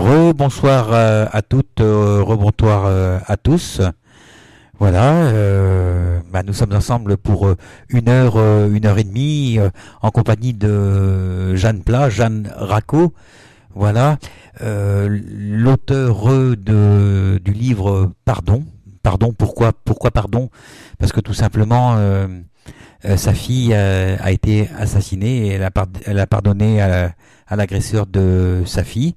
Rebonsoir à toutes, rebonsoir à tous. Voilà, nous sommes ensemble pour une heure et demie en compagnie de Jeanne Plat, Jeanne Racco. Voilà, l'auteur du livre Pardon. Pardon, pourquoi pardon? Parce que tout simplement, sa fille a été assassinée et elle a pardonné à l'agresseur de sa fille.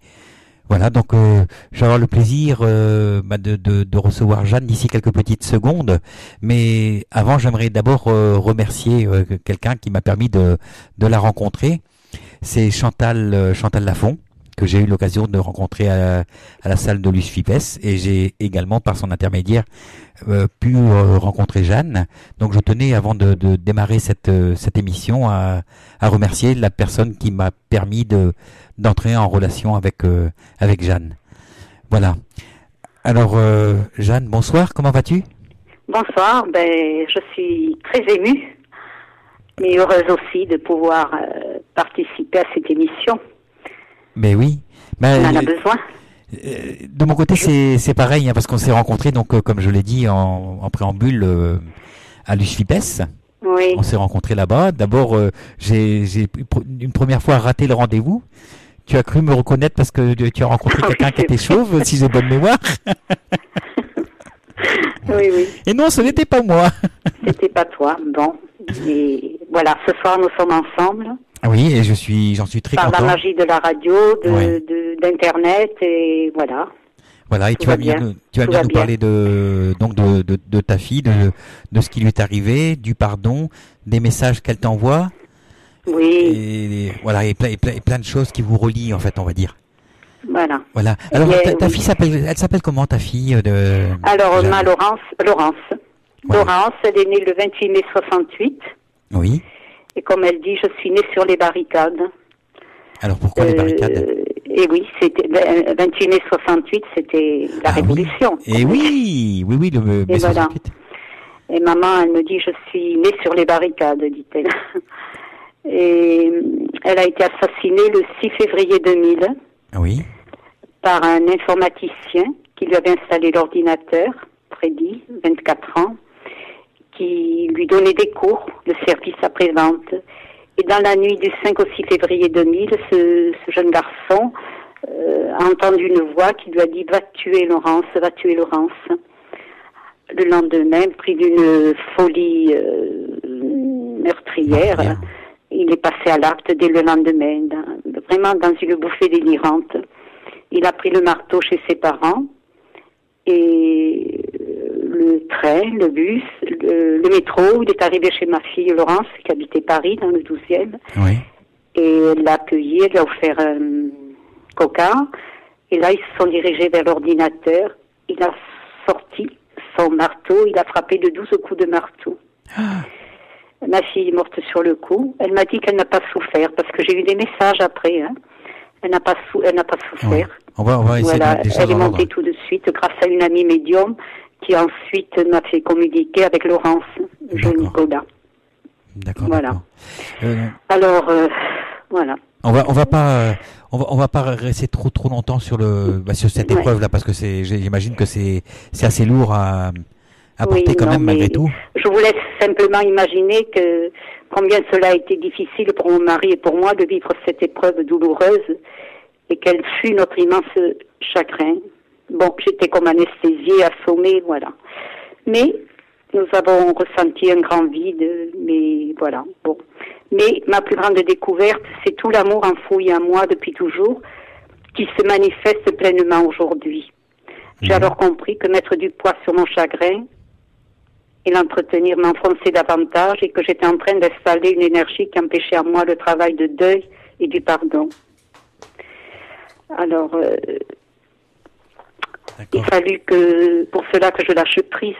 Voilà, donc je vais avoir le plaisir de recevoir Jeanne d'ici quelques petites secondes. Mais avant, j'aimerais d'abord remercier quelqu'un qui m'a permis de la rencontrer. C'est Chantal Lafont, que j'ai eu l'occasion de rencontrer à la salle de l'USFIPES. Et j'ai également, par son intermédiaire, pu rencontrer Jeanne. Donc je tenais, avant de démarrer cette émission, à remercier la personne qui m'a permis d'entrer en relation avec Jeanne. Voilà. Alors Jeanne, bonsoir, comment vas-tu? Bonsoir, je suis très émue, mais heureuse aussi de pouvoir participer à cette émission. Mais oui. On en a besoin. De mon côté, c'est pareil, parce qu'on s'est rencontrés, donc comme je l'ai dit en préambule, à l'USFIPES. Oui. On s'est rencontrés là-bas. D'abord, j'ai une première fois raté le rendez-vous. Tu as cru me reconnaître parce que tu as rencontré quelqu'un qui était chauve, si j'ai bonne mémoire. Oui, oui. Et non, ce n'était pas moi. C'était pas toi. Bon. Et voilà, ce soir, nous sommes ensemble. Oui, et j'en suis très content. Par la magie de la radio, d'Internet, et voilà. Voilà, et tu vas bien nous parler de ta fille, de ce qui lui est arrivé, du pardon, des messages qu'elle t'envoie. Oui. Et voilà, et plein de choses qui vous relient, en fait, on va dire. Voilà. Voilà. Alors, ta fille elle s'appelle comment, ta fille Alors, Laurence. Voilà. Laurence, elle est née le 28 mai 68. Oui. Et comme elle dit, je suis née sur les barricades. Alors, pourquoi les barricades? Et oui, c'était 28 mai 68, c'était la Révolution. Oui. Et oui, le mai 68. Voilà. Et maman, elle me dit, je suis née sur les barricades, dit-elle. Et elle a été assassinée le 6 février 2000. Oui. Par un informaticien qui lui avait installé l'ordinateur, Freddy, 24 ans, qui lui donnait des cours de service après-vente. Et dans la nuit du 5 au 6 février 2000, ce jeune garçon a entendu une voix qui lui a dit « Va tuer Laurence, va tuer Laurence ». Le lendemain, pris d'une folie meurtrière, il est passé à l'acte dès le lendemain, vraiment dans une bouffée délirante. Il a pris le marteau chez ses parents et le train, le bus, le métro, il est arrivé chez ma fille Laurence, qui habitait Paris, dans le 12e. Oui. Et elle l'a accueilli, elle lui a offert un coca. Et là, ils se sont dirigés vers l'ordinateur. Il a sorti son marteau, il a frappé de 12 coups de marteau. Ah. Ma fille est morte sur le coup. Elle m'a dit qu'elle n'a pas souffert, parce que j'ai eu des messages après. Hein. Elle n'a pas souffert. Ouais. On va essayer de mettre des choses elle est en montée ordre. tout de suite grâce à une amie médium qui ensuite m'a fait communiquer avec Laurence, jeune Nicolas. D'accord. Voilà. Alors, voilà. On va pas rester trop longtemps sur cette épreuve là, parce que j'imagine que c'est assez lourd à porter quand même malgré tout. Je vous laisse simplement imaginer que combien cela a été difficile pour mon mari et pour moi de vivre cette épreuve douloureuse et quel fut notre immense chagrin. Bon, j'étais comme anesthésiée, assommée, voilà. Mais nous avons ressenti un grand vide, mais voilà, bon. Mais ma plus grande découverte, c'est tout l'amour enfoui en moi depuis toujours, qui se manifeste pleinement aujourd'hui. J'ai alors compris que mettre du poids sur mon chagrin et l'entretenir m'enfonçait davantage et que j'étais en train d'installer une énergie qui empêchait en moi le travail de deuil et du pardon. Alors, il fallut pour cela que je lâche prise.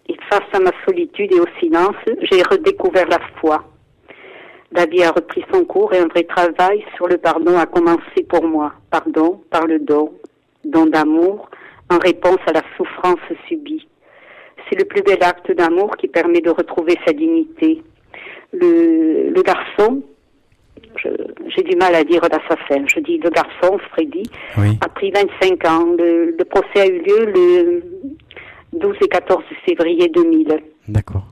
Et face à ma solitude et au silence, j'ai redécouvert la foi. La vie a repris son cours et un vrai travail sur le pardon a commencé pour moi. Pardon par le don d'amour en réponse à la souffrance subie. C'est le plus bel acte d'amour qui permet de retrouver sa dignité. Le garçon j'ai du mal à dire l'assassin. Je dis le garçon, Freddy, Oui. a pris 25 ans. Le procès a eu lieu le 12 et 14 février 2000. D'accord.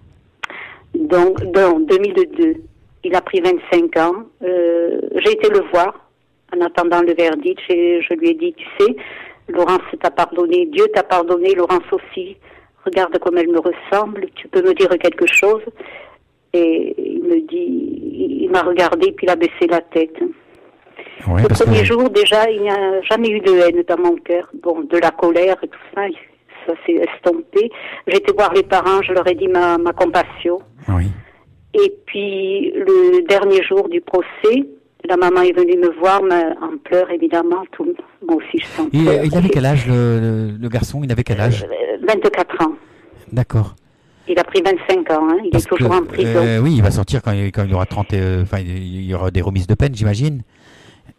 Donc, dans 2002, il a pris 25 ans. J'ai été le voir en attendant le verdict. Je lui ai dit, tu sais, Laurence t'a pardonné, Dieu t'a pardonné, Laurence aussi. Regarde comme elle me ressemble, tu peux me dire quelque chose? Et il m'a regardé, puis il a baissé la tête. Ouais, Le premier jour, déjà, il n'y a jamais eu de haine dans mon cœur. Bon, de la colère et tout ça, ça s'est estompé. J'ai été voir les parents, je leur ai dit ma compassion. Oui. Et puis, le dernier jour du procès, la maman est venue me voir, en pleurs, évidemment. Moi aussi, je sens. Et il avait quel âge, le garçon? Il avait quel âge? 24 ans. D'accord. Il a pris 25 ans, hein. Il est toujours en prison. Oui, il va sortir quand il aura 30, enfin, il y aura des remises de peine, j'imagine.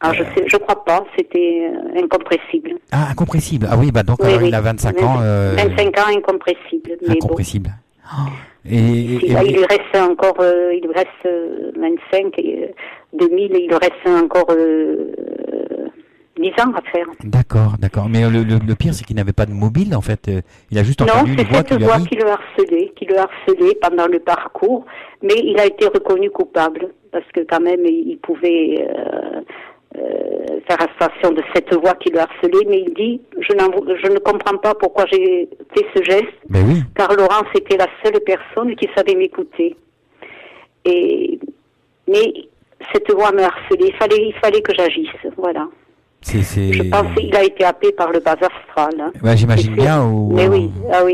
Ah, je crois pas, c'était incompressible. Ah, incompressible. Ah oui, bah donc Oui, alors, oui. il a 25 ans. 25 ans, incompressible. Mais incompressible. bon. Oh. Il lui reste encore, il lui reste 25, 2000, il lui reste encore 10 ans à faire. D'accord. Mais le pire, c'est qu'il n'avait pas de mobile, en fait. Il a juste entendu une voix qui lui a dit... Non, c'est cette voix qui le harcelait pendant le parcours, mais il a été reconnu coupable, parce que quand même, il pouvait faire abstraction de cette voix qui le harcelait, mais il dit, je ne comprends pas pourquoi j'ai fait ce geste, Mais oui. car Laurence était la seule personne qui savait m'écouter. Mais cette voix me harcelait, il fallait que j'agisse, voilà. Je pense qu'il a été happé par le bas astral. Hein. Bah, j'imagine bien. Mais oui,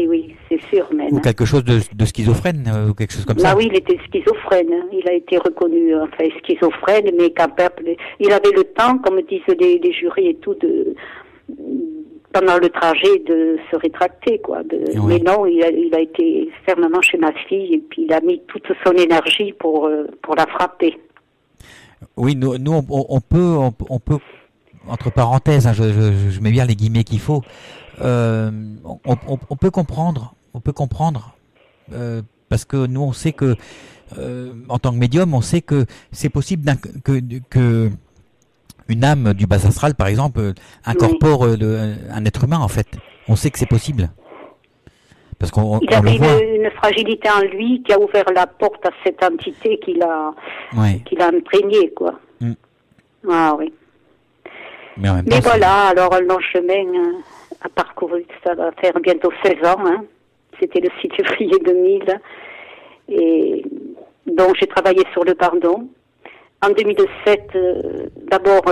oui, c'est sûr même. Ou quelque chose de schizophrène, ou quelque chose comme ça. Bah oui, il était schizophrène. Hein. Il a été reconnu, schizophrène, mais il avait le temps, comme disent les jurys et tout, pendant le trajet de se rétracter, quoi. Oui. Mais non, il a été fermement chez ma fille et puis il a mis toute son énergie pour la frapper. Oui, nous on peut entre parenthèses, hein, je mets bien les guillemets qu'il faut. On peut comprendre, parce que nous on sait que en tant que médium, on sait que c'est possible que une âme du bas astral, par exemple, incorpore un être humain. En fait, on sait que c'est possible. Parce qu'on il avait une fragilité en lui qui a ouvert la porte à cette entité qu'il a imprégné, quoi. Mm. Ah oui. Mais voilà, alors le long chemin a parcouru, ça va faire bientôt 16 ans, hein. C'était le 6 février 2000, et donc j'ai travaillé sur le pardon. En 2007, d'abord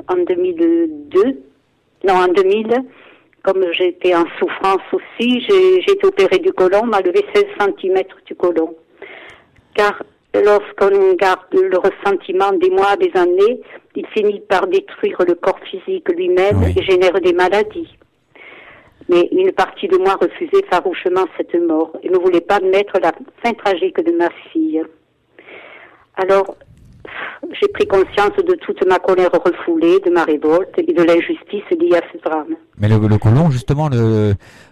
en 2000, comme j'étais en souffrance aussi, j'ai été opérée du côlon, on m'a levé 16 cm du côlon. Car lorsqu'on garde le ressentiment des mois, des années, il finit par détruire le corps physique lui-même et génère des maladies. Mais une partie de moi refusait farouchement cette mort et ne voulait pas admettre la fin tragique de ma fille. Alors, j'ai pris conscience de toute ma colère refoulée, de ma révolte et de l'injustice liée à ce drame. Mais le côlon, justement,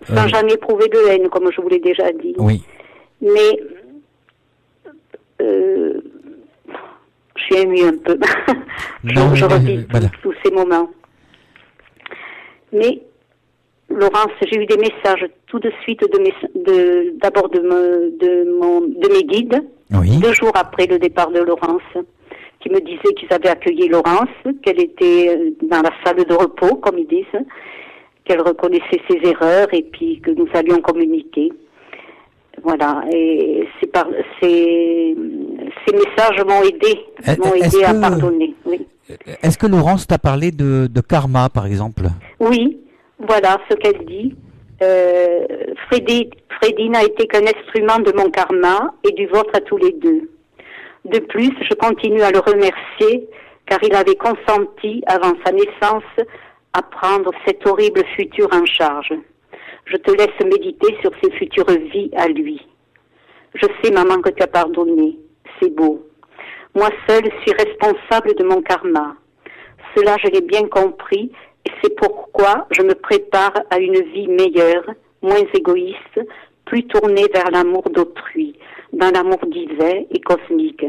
sans jamais éprouver de haine, comme je vous l'ai déjà dit. Oui. Mais je suis émue un peu. je revis tous ces moments. Mais Laurence, j'ai eu des messages tout de suite d'abord de mes guides, 2 jours après le départ de Laurence, qui me disaient qu'ils avaient accueilli Laurence, qu'elle était dans la salle de repos, comme ils disent, qu'elle reconnaissait ses erreurs et puis que nous allions communiquer. Voilà, et ces messages m'ont aidé à pardonner. Oui. Est-ce que Laurence t'a parlé de karma, par exemple? Oui, voilà ce qu'elle dit. Freddy n'a été qu'un instrument de mon karma et du vôtre à tous les deux. De plus, je continue à le remercier car il avait consenti avant sa naissance à prendre cet horrible futur en charge. Je te laisse méditer sur ses futures vies à lui. Je sais, maman, que tu as pardonné. C'est beau. Moi seule suis responsable de mon karma. Cela, je l'ai bien compris, et c'est pourquoi je me prépare à une vie meilleure, moins égoïste, plus tournée vers l'amour d'autrui, dans l'amour divin et cosmique.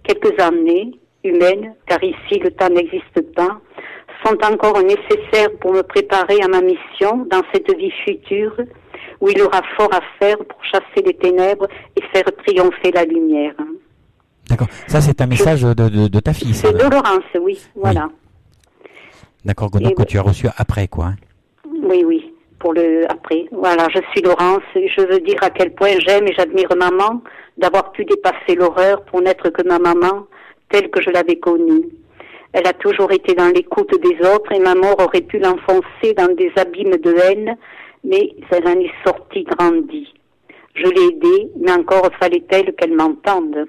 Quelques années, humaines, car ici le temps n'existe pas, sont encore nécessaires pour me préparer à ma mission dans cette vie future où il aura fort à faire pour chasser les ténèbres et faire triompher la lumière. D'accord. Ça, c'est un message de ta fille. C'est de Laurence, oui. Voilà. Oui. D'accord, donc que tu as reçu après, quoi. Hein. Oui. Pour le après. Voilà, je suis Laurence et je veux dire à quel point j'aime et j'admire maman d'avoir pu dépasser l'horreur pour n'être que ma maman telle que je l'avais connue. Elle a toujours été dans l'écoute des autres et ma mort aurait pu l'enfoncer dans des abîmes de haine, mais elle en est sortie grandie. Je l'ai aidée, mais encore fallait-elle qu'elle m'entende.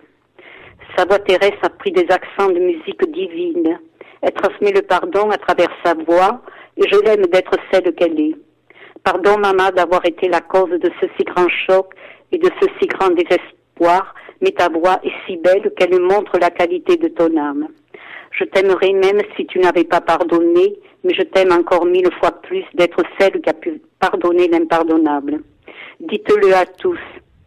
Sa voix terrestre a pris des accents de musique divine. Elle transmet le pardon à travers sa voix et je l'aime d'être celle qu'elle est. Pardon, maman, d'avoir été la cause de ce si grand choc et de ce si grand désespoir, mais ta voix est si belle qu'elle montre la qualité de ton âme. Je t'aimerais même si tu n'avais pas pardonné, mais je t'aime encore 1000 fois plus d'être celle qui a pu pardonner l'impardonnable. Dites-le à tous,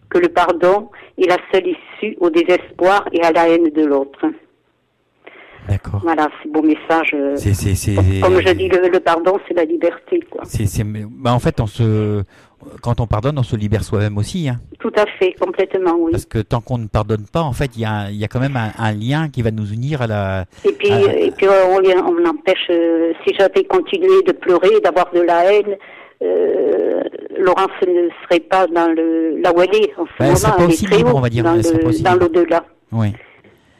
que le pardon est la seule issue au désespoir et à la haine de l'autre. D'accord. Voilà, c'est beau message. C'est... Comme je dis, le pardon, c'est la liberté, quoi. En fait, quand on pardonne, on se libère soi-même aussi. Hein. Tout à fait, complètement, oui. Parce que tant qu'on ne pardonne pas, en fait, il y a quand même un lien qui va nous unir à la... Et puis on empêche, si j'avais continué de pleurer, d'avoir de la haine, Laurence ne serait pas dans là où elle est en ce moment. C'est pas aussi libre, on va dire. Dans l'au-delà. Oui.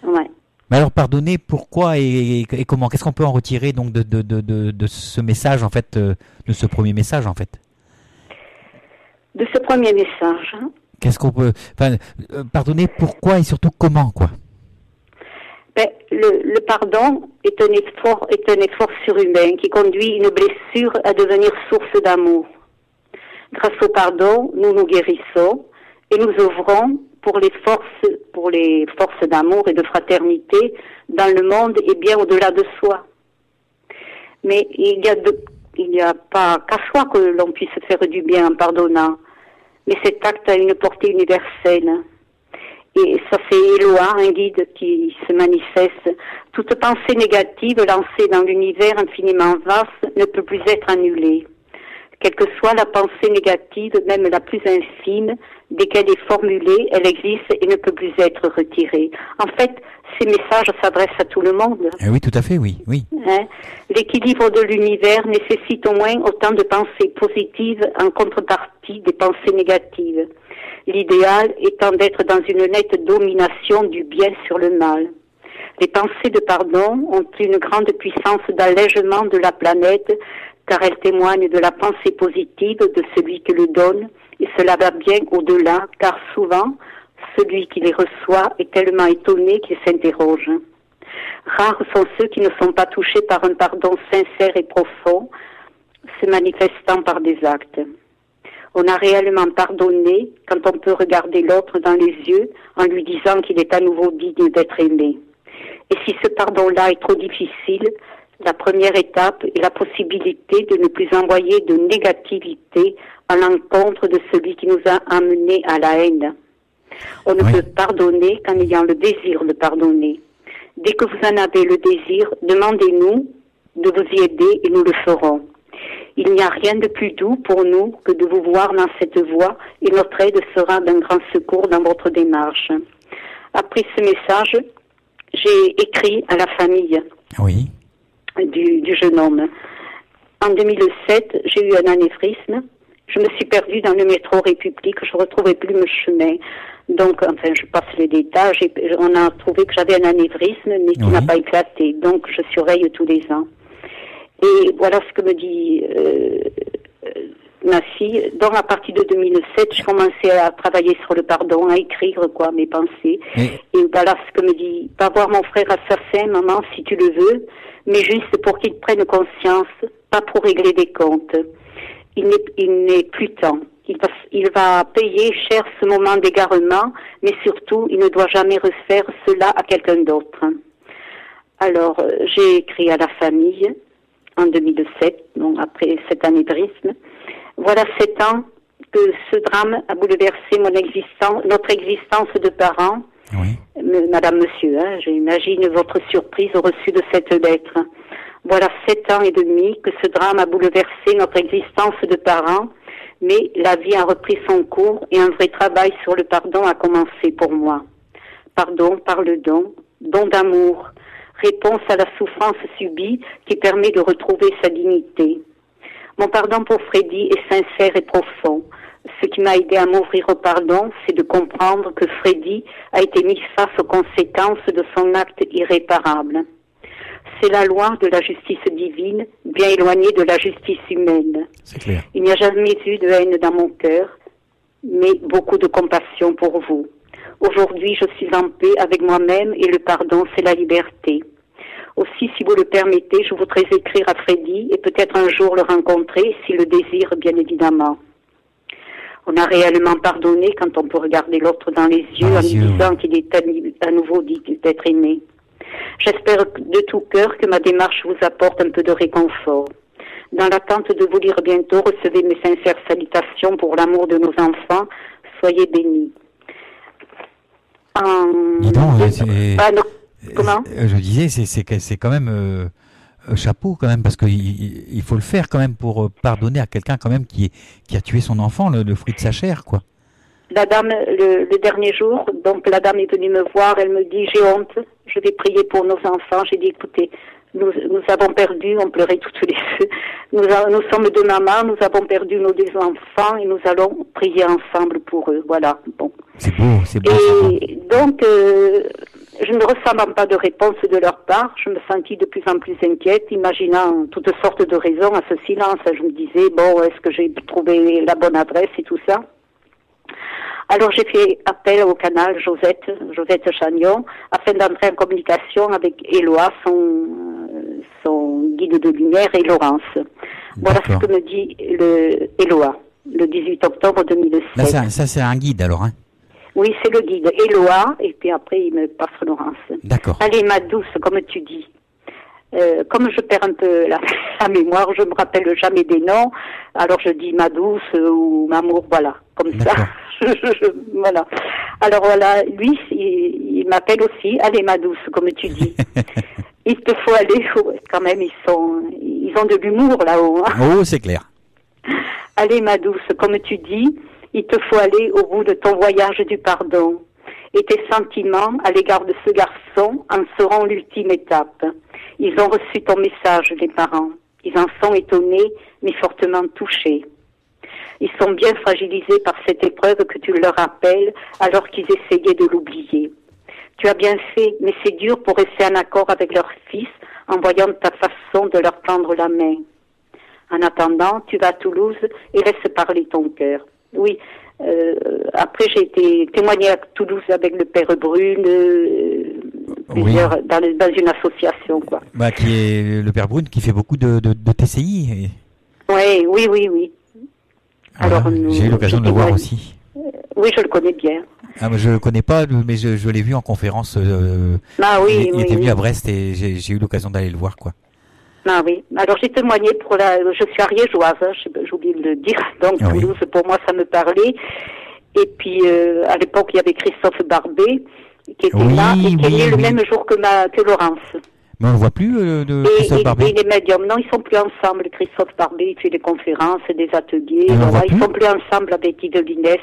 Ouais. Mais alors, pardonner, pourquoi et comment? Qu'est-ce qu'on peut en retirer donc de ce message, en fait, de ce premier message, en fait? De ce premier message. Qu'est-ce qu'on peut... pardonner, pourquoi et surtout comment, quoi? Le pardon est un effort surhumain qui conduit une blessure à devenir source d'amour. Grâce au pardon, nous nous guérissons et nous ouvrons pour les forces d'amour et de fraternité dans le monde et bien au-delà de soi. Mais il n'y a pas qu'à soi que l'on puisse faire du bien en pardonnant. Mais cet acte a une portée universelle. Et ça, c'est Eloa, un guide qui se manifeste. Toute pensée négative lancée dans l'univers infiniment vaste ne peut plus être annulée. Quelle que soit la pensée négative, même la plus infime, dès qu'elle est formulée, elle existe et ne peut plus être retirée. En fait, ces messages s'adressent à tout le monde. Oui, tout à fait, oui. Hein? L'équilibre de l'univers nécessite au moins autant de pensées positives en contrepartie des pensées négatives. L'idéal étant d'être dans une nette domination du bien sur le mal. Les pensées de pardon ont une grande puissance d'allègement de la planète, car elles témoignent de la pensée positive de celui qui le donne, et cela va bien au-delà, car souvent, celui qui les reçoit est tellement étonné qu'il s'interroge. Rares sont ceux qui ne sont pas touchés par un pardon sincère et profond, se manifestant par des actes. On a réellement pardonné quand on peut regarder l'autre dans les yeux en lui disant qu'il est à nouveau digne d'être aimé. Et si ce pardon-là est trop difficile, la première étape est la possibilité de ne plus envoyer de négativité à l'encontre de celui qui nous a amenés à la haine. On ne peut pardonner qu'en ayant le désir de pardonner. Dès que vous en avez le désir, demandez-nous de vous y aider et nous le ferons. Il n'y a rien de plus doux pour nous que de vous voir dans cette voie et notre aide sera d'un grand secours dans votre démarche. Après ce message, j'ai écrit à la famille du jeune homme. En 2007, j'ai eu un anévrisme. Je me suis perdue dans le métro République. Je ne retrouvais plus mon chemin. Donc, je passe les détails. On a trouvé que j'avais un anévrisme, mais qui n'a pas éclaté. Donc, je surveille tous les ans. Et voilà ce que me dit ma fille. Donc, à partir de 2007, je commençais à travailler sur le pardon, à écrire mes pensées. Et voilà ce que me dit. Va voir mon frère assassin, maman, si tu le veux, mais juste pour qu'il prenne conscience, pas pour régler des comptes. Il n'est plus temps. Il va payer cher ce moment d'égarement, mais surtout, il ne doit jamais refaire cela à quelqu'un d'autre. Alors, j'ai écrit à la famille en 2007, donc après cet anévrisme. Voilà 7 ans que ce drame a bouleversé notre existence de parents. Oui. Madame, monsieur, hein, j'imagine votre surprise au reçu de cette lettre. Voilà 7 ans et demi que ce drame a bouleversé notre existence de parents, mais la vie a repris son cours et un vrai travail sur le pardon a commencé pour moi. Pardon par le don, don d'amour, réponse à la souffrance subie qui permet de retrouver sa dignité. Mon pardon pour Freddy est sincère et profond. Ce qui m'a aidé à m'ouvrir au pardon, c'est de comprendre que Freddy a été mis face aux conséquences de son acte irréparable. C'est la loi de la justice divine, bien éloignée de la justice humaine. C'est clair. Il n'y a jamais eu de haine dans mon cœur, mais beaucoup de compassion pour vous. Aujourd'hui, je suis en paix avec moi-même et le pardon, c'est la liberté. Aussi, si vous le permettez, je voudrais écrire à Freddy et peut-être un jour le rencontrer, s'il le désire, bien évidemment. On a réellement pardonné quand on peut regarder l'autre dans les yeux en lui disant qu'il est à nouveau dit d'être aimé. J'espère de tout cœur que ma démarche vous apporte un peu de réconfort. Dans l'attente de vous lire bientôt, recevez mes sincères salutations pour l'amour de nos enfants. Soyez bénis. Dis donc, comment je disais, c'est quand même chapeau quand même, parce qu'il faut le faire quand même pour pardonner à quelqu'un quand même qui a tué son enfant, le fruit de sa chair, quoi. La dame, le dernier jour, donc la dame est venue me voir, elle me dit, j'ai honte, je vais prier pour nos enfants. J'ai dit, écoutez, nous avons perdu, on pleurait toutes les deux. Nous sommes deux mamans, nous avons perdu nos deux enfants et nous allons prier ensemble pour eux. Voilà, bon. C'est beau, c'est beau. Et donc, je ne ressens pas de réponse de leur part. Je me sentis de plus en plus inquiète, imaginant toutes sortes de raisons à ce silence. Je me disais, bon, est-ce que j'ai trouvé la bonne adresse et tout ça? Alors j'ai fait appel au canal Josette Chagnon, afin d'entrer en communication avec Éloi, son guide de lumière, et Laurence. Voilà ce que me dit Éloi, le 18 octobre 2007. Là, ça c'est un guide alors, hein? Oui, c'est le guide Éloi, et puis après il me passe Laurence. D'accord. Allez, ma douce, comme tu dis. Comme je perds un peu la mémoire, je me rappelle jamais des noms, alors je dis ma douce ou m'amour, voilà, comme ça. Voilà. Alors voilà, lui, il m'appelle aussi, allez ma douce, comme tu dis. Il te faut aller, quand même, ils ont de l'humour là-haut. Hein. Oh, c'est clair. Allez ma douce, comme tu dis, il te faut aller au bout de ton voyage du pardon. Et tes sentiments à l'égard de ce garçon en seront l'ultime étape. Ils ont reçu ton message, les parents. Ils en sont étonnés, mais fortement touchés. Ils sont bien fragilisés par cette épreuve que tu leur rappelles alors qu'ils essayaient de l'oublier. Tu as bien fait, mais c'est dur pour rester en accord avec leur fils en voyant ta façon de leur tendre la main. En attendant, tu vas à Toulouse et laisse parler ton cœur. Oui, après j'ai été témoigner à Toulouse avec le père Brune, dans une association, quoi. Qui est le père Brune qui fait beaucoup de TCI. Oui. Voilà, alors j'ai eu l'occasion de le voir aussi. Oui, je le connais bien. Je le connais pas, mais je l'ai vu en conférence. Il était venu à Brest et j'ai eu l'occasion d'aller le voir, quoi. Ah oui. Alors j'ai témoigné je suis ariégeoise, hein, j'ai oublié de le dire. Donc Toulouse, pour moi, ça me parlait. Et puis à l'époque, il y avait Christophe Barbet qui était là et qui est né le même jour que Laurence. Mais on ne voit plus Christophe Barbet. Et les médiums, non, ils sont plus ensemble. Christophe Barbet, il fait des conférences, des ateliers. Et voilà, ils sont plus ensemble avec Yves Linès.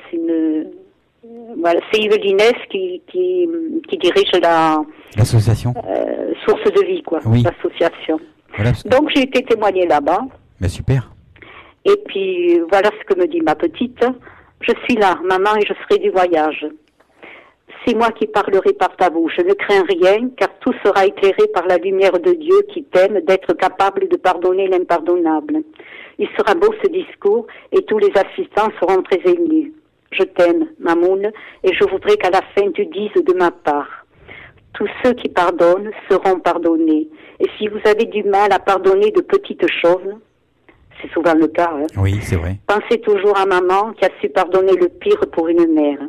Voilà, c'est Yves Linès qui dirige l'association. Source de vie, quoi. Oui. L'association. Voilà, donc j'ai été témoigner là-bas. Mais super. Et puis voilà ce que me dit ma petite. Je suis là, maman, et je serai du voyage. C'est moi qui parlerai par ta bouche. Je ne crains rien, car tout sera éclairé par la lumière de Dieu qui t'aime d'être capable de pardonner l'impardonnable. Il sera beau ce discours, et tous les assistants seront très émus. Je t'aime, Mamoun, et je voudrais qu'à la fin tu dises de ma part. Tous ceux qui pardonnent seront pardonnés. Et si vous avez du mal à pardonner de petites choses, c'est souvent le cas, hein, oui, c'est vrai. Pensez toujours à maman qui a su pardonner le pire pour une mère.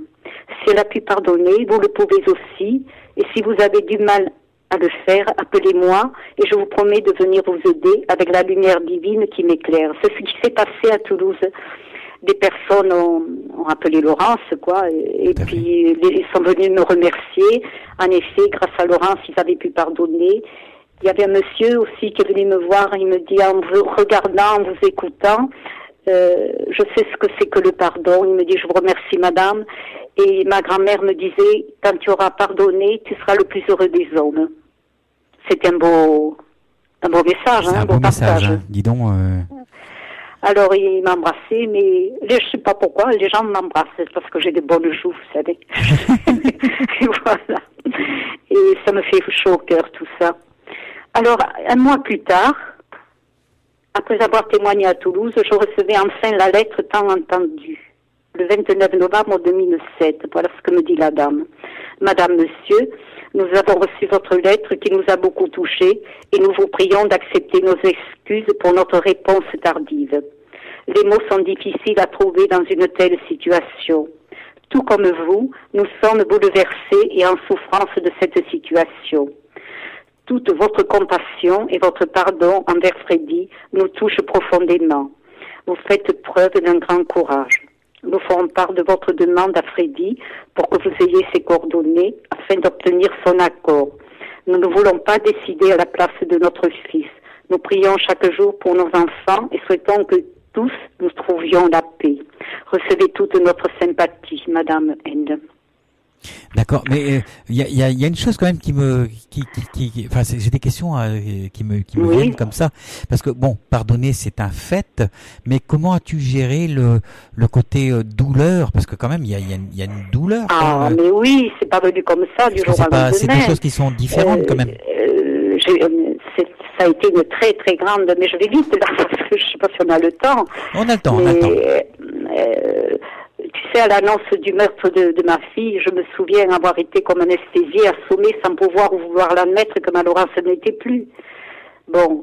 Si elle a pu pardonner, vous le pouvez aussi. Et si vous avez du mal à le faire, appelez-moi et je vous promets de venir vous aider avec la lumière divine qui m'éclaire. C'est ce qui s'est passé à Toulouse. des personnes ont appelé Laurence, quoi, et puis ils sont venus me remercier. En effet, grâce à Laurence, ils avaient pu pardonner. Il y avait un monsieur aussi qui est venu me voir, il me dit, en vous regardant, en vous écoutant, je sais ce que c'est que le pardon. Il me dit, je vous remercie madame. Et ma grand-mère me disait, quand tu auras pardonné, tu seras le plus heureux des hommes. C'est un beau message, c'est un beau message, partage. Dis donc. Alors il m'embrassait, mais je sais pas pourquoi, les gens m'embrassent parce que j'ai des bonnes joues, vous savez. Et voilà. Et ça me fait chaud au cœur tout ça. Alors, un mois plus tard, après avoir témoigné à Toulouse, je recevais enfin la lettre tant entendue. Le 29 novembre 2007, voilà ce que me dit la dame. Madame, monsieur, nous avons reçu votre lettre qui nous a beaucoup touchés et nous vous prions d'accepter nos excuses pour notre réponse tardive. Les mots sont difficiles à trouver dans une telle situation. Tout comme vous, nous sommes bouleversés et en souffrance de cette situation. Toute votre compassion et votre pardon envers Freddy nous touchent profondément. Vous faites preuve d'un grand courage. Nous ferons part de votre demande à Freddy pour que vous ayez ses coordonnées afin d'obtenir son accord. Nous ne voulons pas décider à la place de notre fils. Nous prions chaque jour pour nos enfants et souhaitons que tous nous trouvions la paix. Recevez toute notre sympathie, Madame N. D'accord, mais il y a une chose quand même enfin j'ai des questions qui me viennent comme ça, parce que bon, pardonner c'est un fait, mais comment as-tu géré le côté douleur, parce que quand même il y a une douleur. Mais oui, c'est pas venu comme ça du jour au lendemain. C'est des choses qui sont différentes quand même. Ça a été une très très grande, mais je vais vite là parce que je sais pas si on a le temps. On a le temps, on a le temps. Tu sais, à l'annonce du meurtre de ma fille, je me souviens avoir été comme anesthésiée, assommée, sans pouvoir ou vouloir l'admettre que ma Laurence n'était plus. Bon,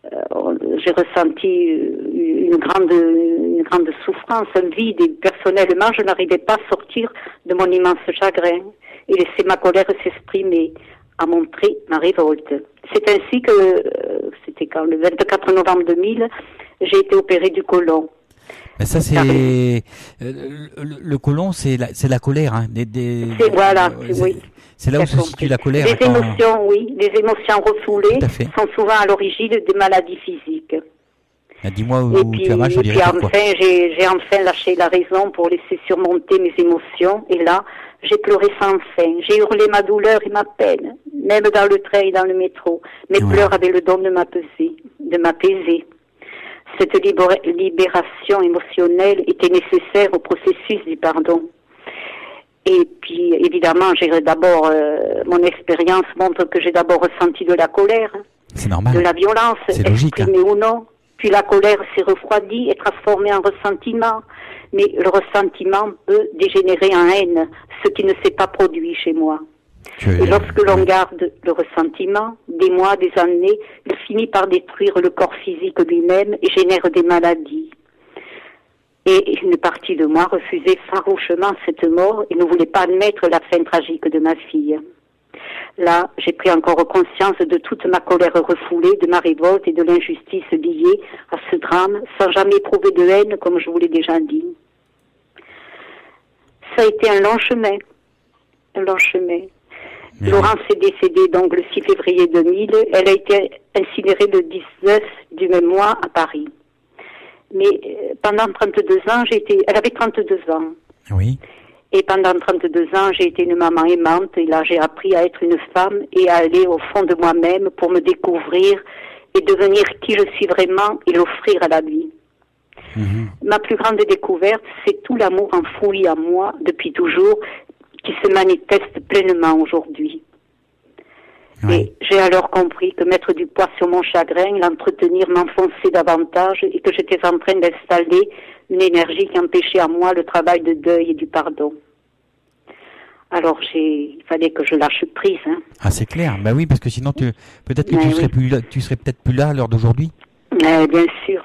j'ai ressenti une grande souffrance, un vide, et personnellement, je n'arrivais pas à sortir de mon immense chagrin et laisser ma colère s'exprimer, à montrer ma révolte. C'est ainsi que, c'était quand, le 24 novembre 2000, j'ai été opérée du côlon. Mais ça c'est le côlon, c'est la colère, hein. Oui. C'est là où se situe la colère. Les émotions, oui, les émotions refoulées sont souvent à l'origine des maladies physiques. Dis-moi où tu as mal, je dirais pourquoi. J'ai enfin lâché la raison pour laisser surmonter mes émotions, et là, j'ai pleuré sans fin. J'ai hurlé ma douleur et ma peine, même dans le train et dans le métro. Mes pleurs avaient le don de m'apaiser. Cette libération émotionnelle était nécessaire au processus du pardon. Et puis, évidemment, mon expérience montre que j'ai d'abord ressenti de la colère, c'est normal, de la violence, c'est logique, exprimée ou non. Puis la colère s'est refroidie et transformée en ressentiment. Mais le ressentiment peut dégénérer en haine, ce qui ne s'est pas produit chez moi. Et lorsque l'on garde le ressentiment, des mois, des années, il finit par détruire le corps physique lui-même et génère des maladies. Et une partie de moi refusait farouchement cette mort et ne voulait pas admettre la fin tragique de ma fille. Là, j'ai pris encore conscience de toute ma colère refoulée, de ma révolte et de l'injustice liée à ce drame, sans jamais éprouver de haine, comme je vous l'ai déjà dit. Ça a été un long chemin. Laurence est décédée donc le 6 février 2000. Elle a été incinérée le 19 du même mois à Paris. Mais pendant 32 ans, elle avait 32 ans. Oui. Et pendant 32 ans, j'ai été une maman aimante, et là j'ai appris à être une femme et à aller au fond de moi-même pour me découvrir et devenir qui je suis vraiment et l'offrir à la vie. Ma plus grande découverte, c'est tout l'amour enfoui en moi depuis toujours, qui se manifeste pleinement aujourd'hui. Oui. Et j'ai alors compris que mettre du poids sur mon chagrin, l'entretenir, m'enfonçait davantage, et que j'étais en train d'installer une énergie qui empêchait en moi le travail de deuil et du pardon. Alors il fallait que je lâche prise. Ah, c'est clair. Bah oui, parce que sinon peut-être que tu serais peut-être plus là à l'heure d'aujourd'hui. Bien sûr.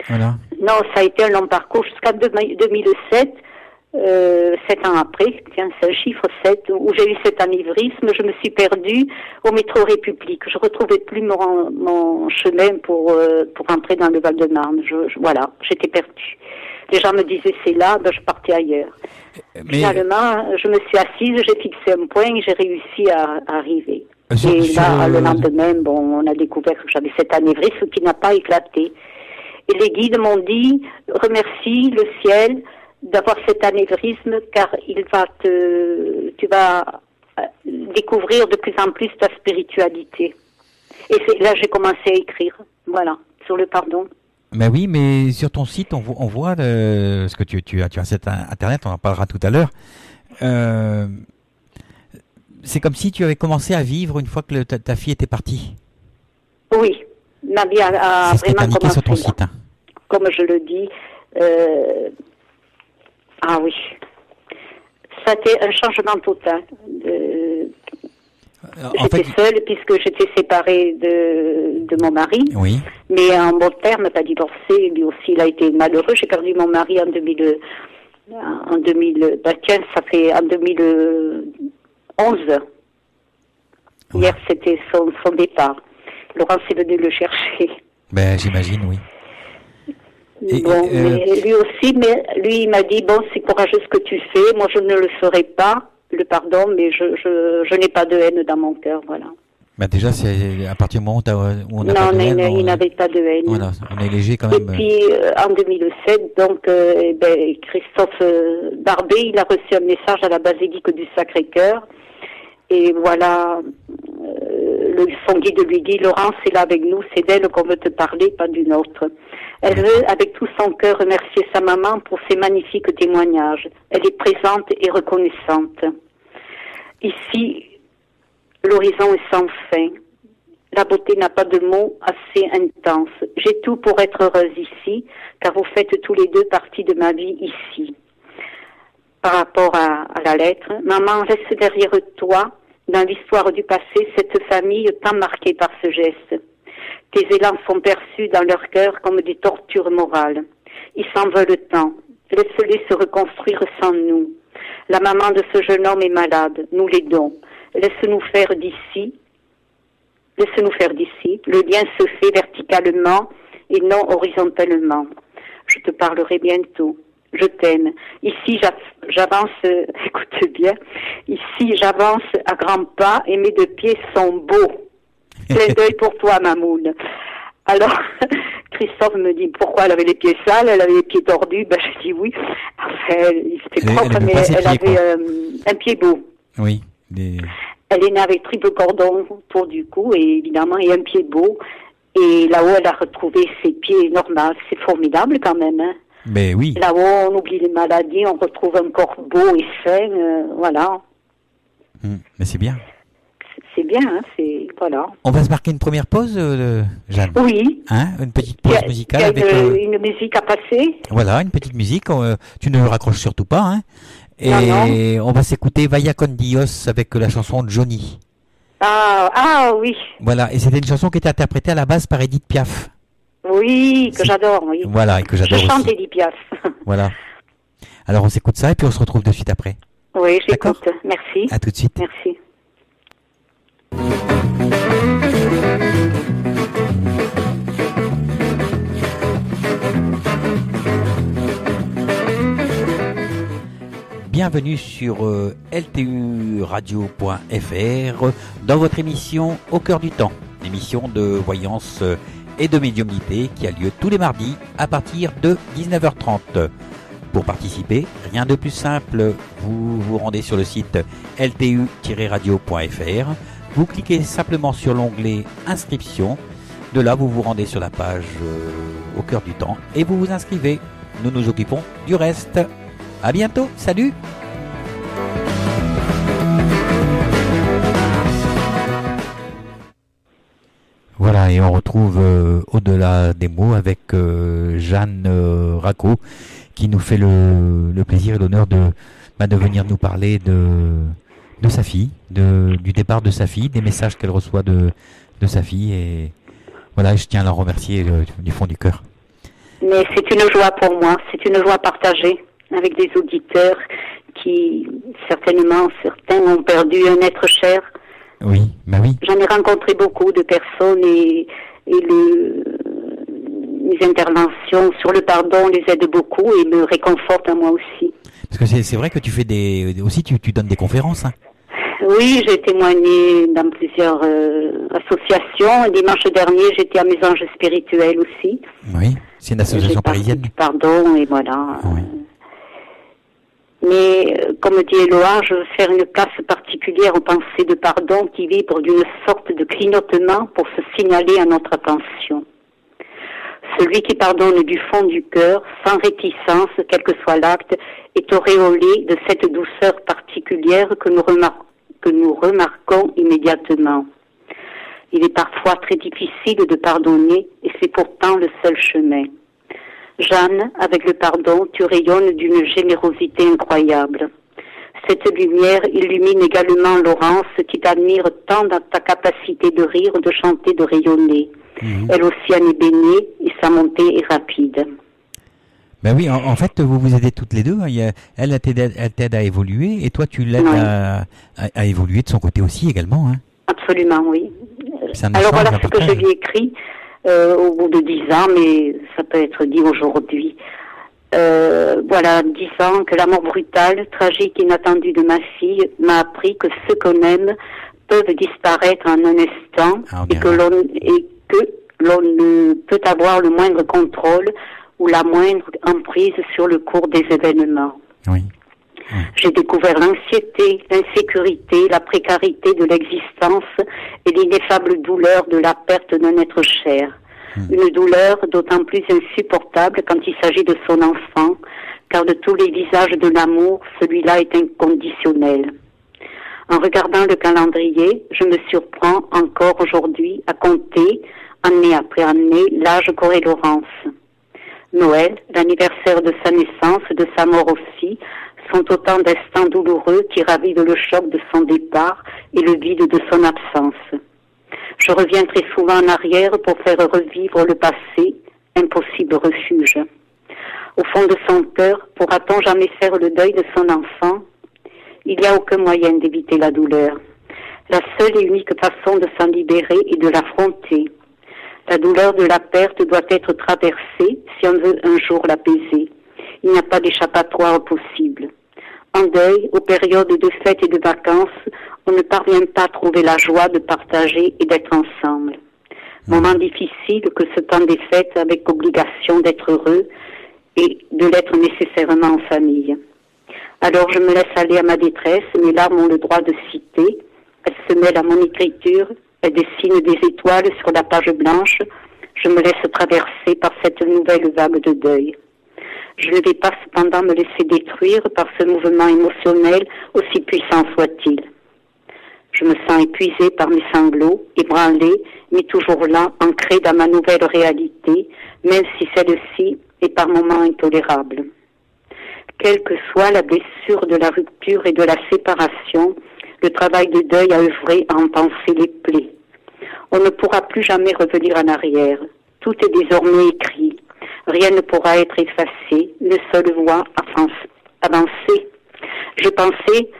Voilà. Non, ça a été un long parcours jusqu'à 2007. 7 ans après, tiens, c'est un chiffre 7, où j'ai eu cet anévrisme, je me suis perdue au métro République. Je retrouvais plus mon chemin pour entrer dans le Val-de-Marne. Voilà, j'étais perdue. Les gens me disaient c'est là, ben je partais ailleurs. Mais... Finalement, je me suis assise, j'ai fixé un point et j'ai réussi à arriver. Et là, le lendemain, on a découvert que j'avais cet anévrisme qui n'a pas éclaté. Et les guides m'ont dit, remercie le ciel d'avoir cet anévrisme, car tu vas découvrir de plus en plus ta spiritualité. Et là, j'ai commencé à écrire, voilà, sur le pardon. Ben oui, mais sur ton site, on voit ce que tu as un site internet, on en parlera tout à l'heure. C'est comme si tu avais commencé à vivre une fois que ta fille était partie. Oui, ma vie a c'est vraiment commencé sur ton site. Hein. Comme je le dis. Ah oui, ça a été un changement total. J'étais seule puisque j'étais séparée de mon mari. Oui. Mais en bon terme, pas divorcé. Lui aussi, il a été malheureux. J'ai perdu mon mari en 2000. Tiens, ça fait en 2011. Ouais. Hier, c'était son départ. Laurent est venu le chercher. Ben, j'imagine, oui. Mais lui aussi, lui, il m'a dit, c'est courageux ce que tu fais. Moi, je ne le ferai pas, le pardon, mais je n'ai pas de haine dans mon cœur, voilà. Bah déjà, c'est à partir du moment où on n'a pas de haine. Non, il n'avait pas de haine. Voilà, on est léger quand même. Et puis, en 2007, donc, Christophe Barbet, il a reçu un message à la basilique du Sacré-Cœur. Et voilà, son guide lui dit, Laurence est là avec nous, c'est d'elle qu'on veut te parler, pas d'une autre. Elle veut, avec tout son cœur, remercier sa maman pour ses magnifiques témoignages. Elle est présente et reconnaissante. Ici, l'horizon est sans fin. La beauté n'a pas de mots assez intenses. J'ai tout pour être heureuse ici, car vous faites tous les deux partie de ma vie ici. Par rapport à la lettre, maman, laisse derrière toi, dans l'histoire du passé, cette famille tant marquée par ce geste. Tes élans sont perçus dans leur cœur comme des tortures morales. Ils s'en veulent tant. Laisse-les se reconstruire sans nous. La maman de ce jeune homme est malade. Nous l'aidons. Laisse-nous faire d'ici. Le lien se fait verticalement et non horizontalement. Je te parlerai bientôt. Je t'aime. Ici, j'avance, écoute bien, ici, j'avance à grands pas et mes deux pieds sont beaux. Clin d'œil pour toi, Mamoun. Alors, Christophe me dit pourquoi elle avait les pieds sales, elle avait les pieds tordus. Ben, je dis oui. Enfin, il était propre, mais elle avait un pied beau. Oui. Elle est née avec triple cordon autour du cou, et évidemment, et un pied beau. Et là-haut, elle a retrouvé ses pieds normaux. C'est formidable quand même, hein. Mais oui. Là-haut, on oublie les maladies, on retrouve un corps beau et sain, voilà. Mais c'est bien. C'est bien, hein, voilà. On va se marquer une première pause, Jeanne. Oui. Hein, une petite pause musicale avec une musique à passer. Voilà, une petite musique. Tu ne raccroches surtout pas, hein. Et non. On va s'écouter Vaya con Dios avec la chanson Johnny. Ah oui. Voilà, et c'était une chanson qui était interprétée à la base par Edith Piaf. Oui, que j'adore, oui. Voilà, et que j'adore aussi. Je chante Edith Piaf. Voilà. Alors on s'écoute ça et puis on se retrouve de suite après. Oui, j'écoute. Merci. À tout de suite. Merci. Bienvenue sur lturadio.fr dans votre émission Au cœur du temps, émission de voyance et de médiumnité qui a lieu tous les mardis à partir de 19h30. Pour participer, rien de plus simple, vous vous rendez sur le site ltu-radio.fr, vous cliquez simplement sur l'onglet Inscription, de là vous vous rendez sur la page Au cœur du temps et vous vous inscrivez. Nous nous occupons du reste. À bientôt, salut! Voilà, et on retrouve au-delà des mots avec Jeanne Racco qui nous fait le plaisir et l'honneur de venir nous parler de sa fille, du départ de sa fille, des messages qu'elle reçoit de sa fille. Et voilà, je tiens à la remercier du fond du cœur. Mais c'est une joie pour moi, c'est une joie partagée. avec des auditeurs qui, certains ont perdu un être cher. Oui, bah oui. J'en ai rencontré beaucoup de personnes et les interventions sur le pardon les aident beaucoup et me réconfortent à moi aussi. Parce que c'est vrai que tu fais tu donnes des conférences, hein. Oui, j'ai témoigné dans plusieurs associations. Et dimanche dernier, j'étais à Mes Anges Spirituels aussi. Oui, c'est une association parisienne. Pardon, et voilà. Oui. Mais, comme dit Eloa, je veux faire une place particulière aux pensées de pardon qui vibrent d'une sorte de clignotement pour se signaler à notre attention. Celui qui pardonne du fond du cœur, sans réticence, quel que soit l'acte, est auréolé de cette douceur particulière que nous remarquons immédiatement. Il est parfois très difficile de pardonner et c'est pourtant le seul chemin. Jeanne, avec le pardon, tu rayonnes d'une générosité incroyable. Cette lumière illumine également Laurence qui t'admire tant dans ta capacité de rire, de chanter, de rayonner. Elle aussi en est baignée et sa montée est rapide. Ben oui, en fait, vous vous aidez toutes les deux. Elle t'aide à évoluer et toi, tu l'aides à évoluer de son côté aussi également. Hein. Absolument, oui. Alors voilà ce que je lui ai écrit au bout de 10 ans, mais ça peut être dit aujourd'hui. Voilà, 10 ans que l'amour brutal, tragique, inattendu de ma fille m'a appris que ceux qu'on aime peuvent disparaître en un instant et que l'on ne peut avoir le moindre contrôle ou la moindre emprise sur le cours des événements. Oui. J'ai découvert l'anxiété, l'insécurité, la précarité de l'existence et l'ineffable douleur de la perte d'un être cher. Une douleur d'autant plus insupportable quand il s'agit de son enfant, car de tous les visages de l'amour, celui-là est inconditionnel. En regardant le calendrier, je me surprends encore aujourd'hui à compter, année après année, l'âge qu'aurait Laurence. Noël, l'anniversaire de sa naissance, de sa mort aussi, sont autant d'instants douloureux qui ravivent le choc de son départ et le vide de son absence. Je reviens très souvent en arrière pour faire revivre le passé, impossible refuge. Au fond de son cœur, pourra-t-on jamais faire le deuil de son enfant? Il n'y a aucun moyen d'éviter la douleur. La seule et unique façon de s'en libérer est de l'affronter. La douleur de la perte doit être traversée si on veut un jour l'apaiser. Il n'y a pas d'échappatoire possible. En deuil, aux périodes de fêtes et de vacances, on ne parvient pas à trouver la joie de partager et d'être ensemble. Moment difficile que ce temps des fêtes avec obligation d'être heureux et de l'être nécessairement en famille. Alors je me laisse aller à ma détresse, mes larmes ont le droit de citer, elles se mêlent à mon écriture, elles dessinent des étoiles sur la page blanche, je me laisse traverser par cette nouvelle vague de deuil. Je ne vais pas cependant me laisser détruire par ce mouvement émotionnel, aussi puissant soit-il. Je me sens épuisée par mes sanglots, ébranlée, mais toujours là, ancrée dans ma nouvelle réalité, même si celle-ci est par moments intolérable. Quelle que soit la blessure de la rupture et de la séparation, le travail de deuil a œuvré à en panser les plaies. On ne pourra plus jamais revenir en arrière. Tout est désormais écrit. Rien ne pourra être effacé. Une seule voie avancer. Je pensais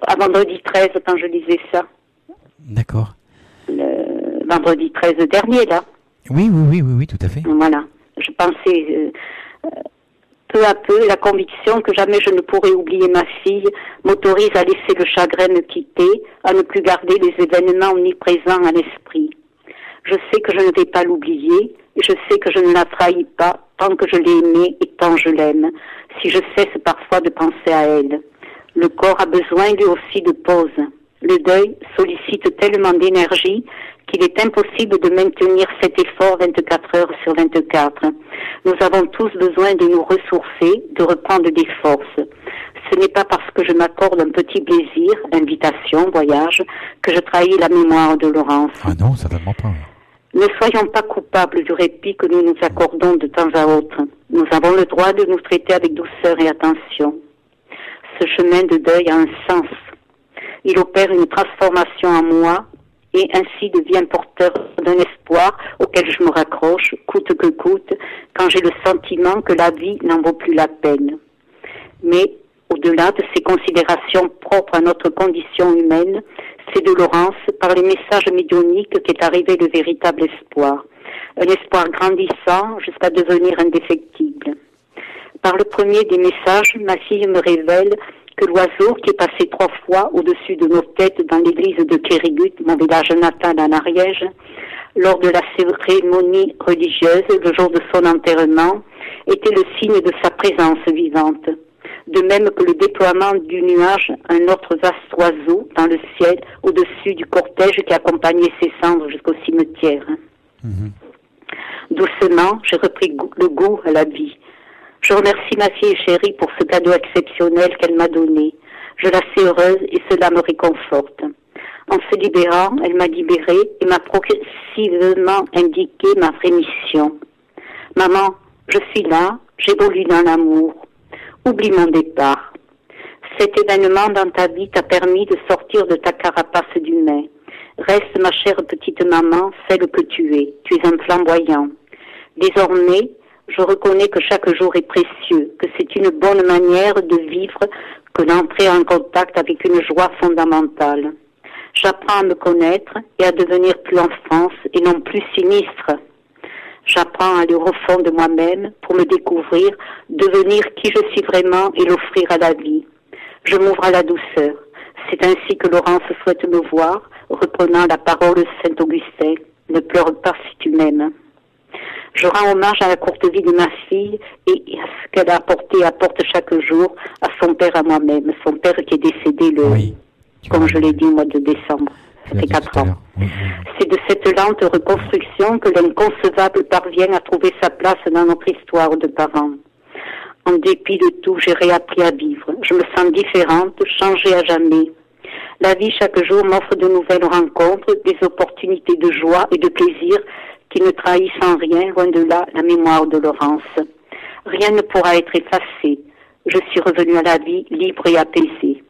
à vendredi 13 quand je lisais ça. D'accord. Le vendredi 13 dernier, là. Oui, tout à fait. Voilà. Je pensais peu à peu, la conviction que jamais je ne pourrai oublier ma fille m'autorise à laisser le chagrin me quitter, à ne plus garder les événements omniprésents à l'esprit. Je sais que je ne vais pas l'oublier, et je sais que je ne la trahis pas tant que je l'ai aimée et tant je l'aime, si je cesse parfois de penser à elle. Le corps a besoin lui aussi de pause. Le deuil sollicite tellement d'énergie qu'il est impossible de maintenir cet effort 24 heures sur 24. Nous avons tous besoin de nous ressourcer, de reprendre des forces. Ce n'est pas parce que je m'accorde un petit plaisir, invitation, voyage, que je trahis la mémoire de Laurence. Ah non, certainement pas. Ne soyons pas coupables du répit que nous nous accordons de temps à autre. Nous avons le droit de nous traiter avec douceur et attention. Ce chemin de deuil a un sens. Il opère une transformation en moi et ainsi devient porteur d'un espoir auquel je me raccroche, coûte que coûte, quand j'ai le sentiment que la vie n'en vaut plus la peine. Mais au-delà de ces considérations propres à notre condition humaine, c'est de Laurence, par les messages médiumniques, qu'est arrivé le véritable espoir. Un espoir grandissant jusqu'à devenir indéfectible. Par le premier des messages, ma fille me révèle que l'oiseau qui est passé 3 fois au-dessus de nos têtes dans l'église de Kérigut, mon village natal en Ariège, lors de la cérémonie religieuse, le jour de son enterrement, était le signe de sa présence vivante. De même que le déploiement du nuage, un autre vaste oiseau dans le ciel, au-dessus du cortège qui accompagnait ses cendres jusqu'au cimetière. Doucement, j'ai repris le goût à la vie. Je remercie ma fille chérie pour ce cadeau exceptionnel qu'elle m'a donné. Je la sais heureuse et cela me réconforte. En se libérant, elle m'a libérée et m'a progressivement indiqué ma vraie mission. Maman, je suis là, j'évolue dans l'amour. Oublie mon départ. Cet événement dans ta vie t'a permis de sortir de ta carapace d'humain. Reste, ma chère petite maman, celle que tu es. Tu es un flamboyant. Désormais, je reconnais que chaque jour est précieux, que c'est une bonne manière de vivre que d'entrer en contact avec une joie fondamentale. J'apprends à me connaître et à devenir plus en France et non plus sinistre. J'apprends à aller au fond de moi-même pour me découvrir, devenir qui je suis vraiment et l'offrir à la vie. Je m'ouvre à la douceur. C'est ainsi que Laurence souhaite me voir, reprenant la parole de Saint-Augustin. Ne pleure pas si tu m'aimes. Je rends hommage à la courte vie de ma fille et à ce qu'elle a apporté et apporte chaque jour à son père, à moi-même. Son père qui est décédé comme je l'ai dit, au mois de décembre. Ça fait 4 ans. C'est de cette lente reconstruction que l'inconcevable parvient à trouver sa place dans notre histoire de parents. En dépit de tout, j'ai réappris à vivre. Je me sens différente, changée à jamais. La vie chaque jour m'offre de nouvelles rencontres, des opportunités de joie et de plaisir qui ne trahissent en rien, loin de là, la mémoire de Laurence. Rien ne pourra être effacé. Je suis revenue à la vie libre et apaisée.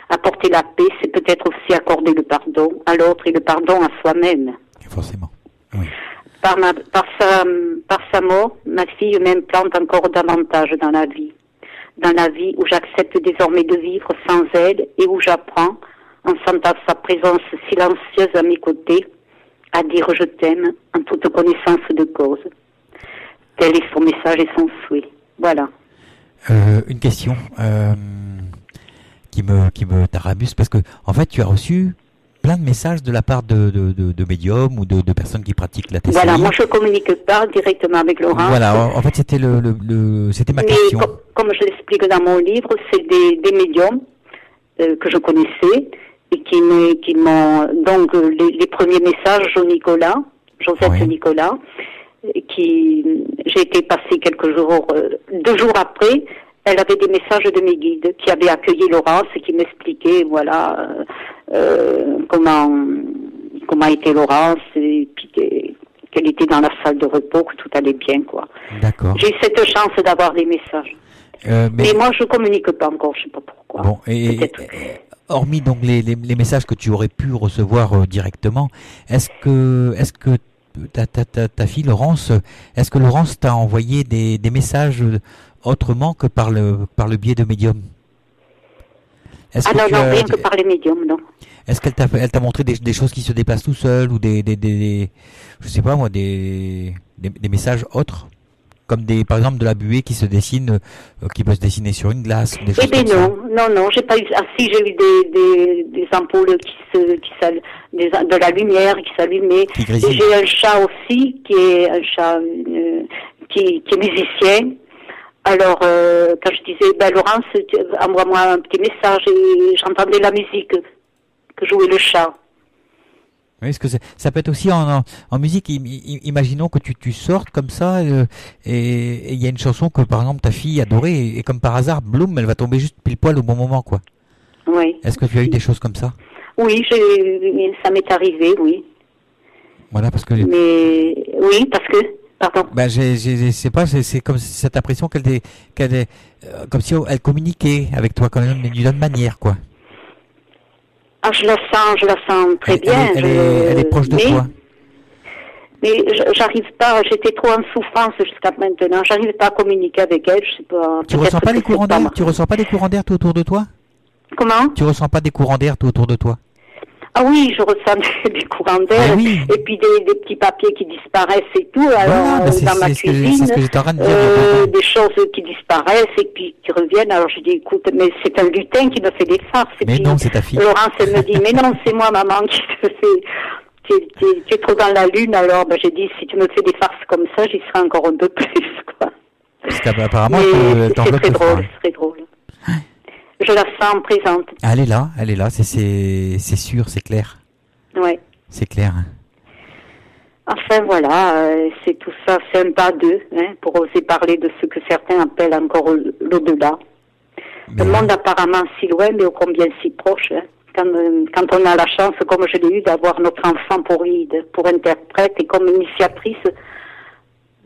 Apporter la paix, c'est peut-être aussi accorder le pardon à l'autre et le pardon à soi-même. Forcément. Oui. Par sa mort, ma fille m'implante encore davantage dans la vie. Dans la vie où j'accepte désormais de vivre sans elle et où j'apprends, en sentant sa présence silencieuse à mes côtés, à dire je t'aime en toute connaissance de cause. Tel est son message et son souhait. Voilà. Une question qui me tarabuse parce que en fait tu as reçu plein de messages de la part de médiums ou de personnes qui pratiquent la TCI. Voilà, moi je communique pas directement avec Laurent. Voilà, en fait c'était c'était ma question. Comme je l'explique dans mon livre, c'est des médiums que je connaissais et qui m'ont donc les premiers messages Joseph Nicolas, j'ai été passer quelques jours, 2 jours après. Elle avait des messages de mes guides qui avaient accueilli Laurence et qui m'expliquaient, voilà, comment était Laurence et puis qu'elle était dans la salle de repos, que tout allait bien, quoi. D'accord. J'ai eu cette chance d'avoir des messages. Mais moi, je communique pas encore, je sais pas pourquoi. Bon, et hormis donc les messages que tu aurais pu recevoir directement, est-ce que ta fille Laurence, est-ce que Laurence t'a envoyé des messages autrement que par le biais de médium? Non, rien que par les médiums, non. Est-ce qu'elle t'a montré des choses qui se déplacent tout seul ou des je sais pas moi, des messages autres? Comme par exemple de la buée qui se dessine, qui peut se dessiner sur une glace, des choses comme ça. Non, j'ai pas eu. Ah si, j'ai eu des ampoules de la lumière qui s'allumait. Et j'ai un chat aussi qui est un chat qui est musicien. Alors quand je disais, Laurence, envoie-moi un petit message, et j'entendais la musique que jouait le chat. Oui, est-ce que ça peut être aussi en musique. Imaginons que tu sortes comme ça et il y a une chanson que par exemple ta fille adorait et comme par hasard, bloom, elle va tomber juste pile poil au bon moment, quoi. Oui. Est-ce que tu as eu des choses comme ça? Oui, ça m'est arrivé, oui. Voilà, parce que. Mais oui, parce que. Pardon. Ben c'est pas, c'est comme cette impression qu'elle est comme si elle communiquait avec toi quand même d'une autre manière, quoi. Ah, je la sens très bien. Elle est proche de toi. Mais j'arrive pas, j'étais trop en souffrance jusqu'à maintenant. J'arrive pas à communiquer avec elle, je sais pas. Tu ressens pas les courants d'air? Tu ressens pas des courants d'air tout autour de toi? Comment? Tu ressens pas des courants d'air tout autour de toi? Ah oui, je ressens des courants d'air, oui. et puis des petits papiers qui disparaissent et tout. Alors, voilà, dans ma cuisine, c'est ce que j'étais en train de dire. des choses qui disparaissent et puis qui reviennent. Alors je dis, écoute, mais c'est un lutin qui me fait des farces. Et mais puis, non, c'est ta fille. Laurence, elle me dit, mais non, c'est moi, maman, qui te fait... Tu es trop dans la lune. Alors j'ai dit, si tu me fais des farces comme ça, j'y serai encore un peu plus, quoi. Parce qu'apparemment, c'est très drôle, c'est très drôle. Je la sens présente. Elle est là, c'est sûr, c'est clair. Ouais. C'est clair. Enfin voilà, c'est tout ça, c'est un pas d'eux, hein, pour oser parler de ce que certains appellent encore l'au-delà. Le monde apparemment si loin, mais ô combien si proche. Hein. Quand on a la chance, comme je l'ai eu, d'avoir notre enfant pour guide, pour interprète et comme initiatrice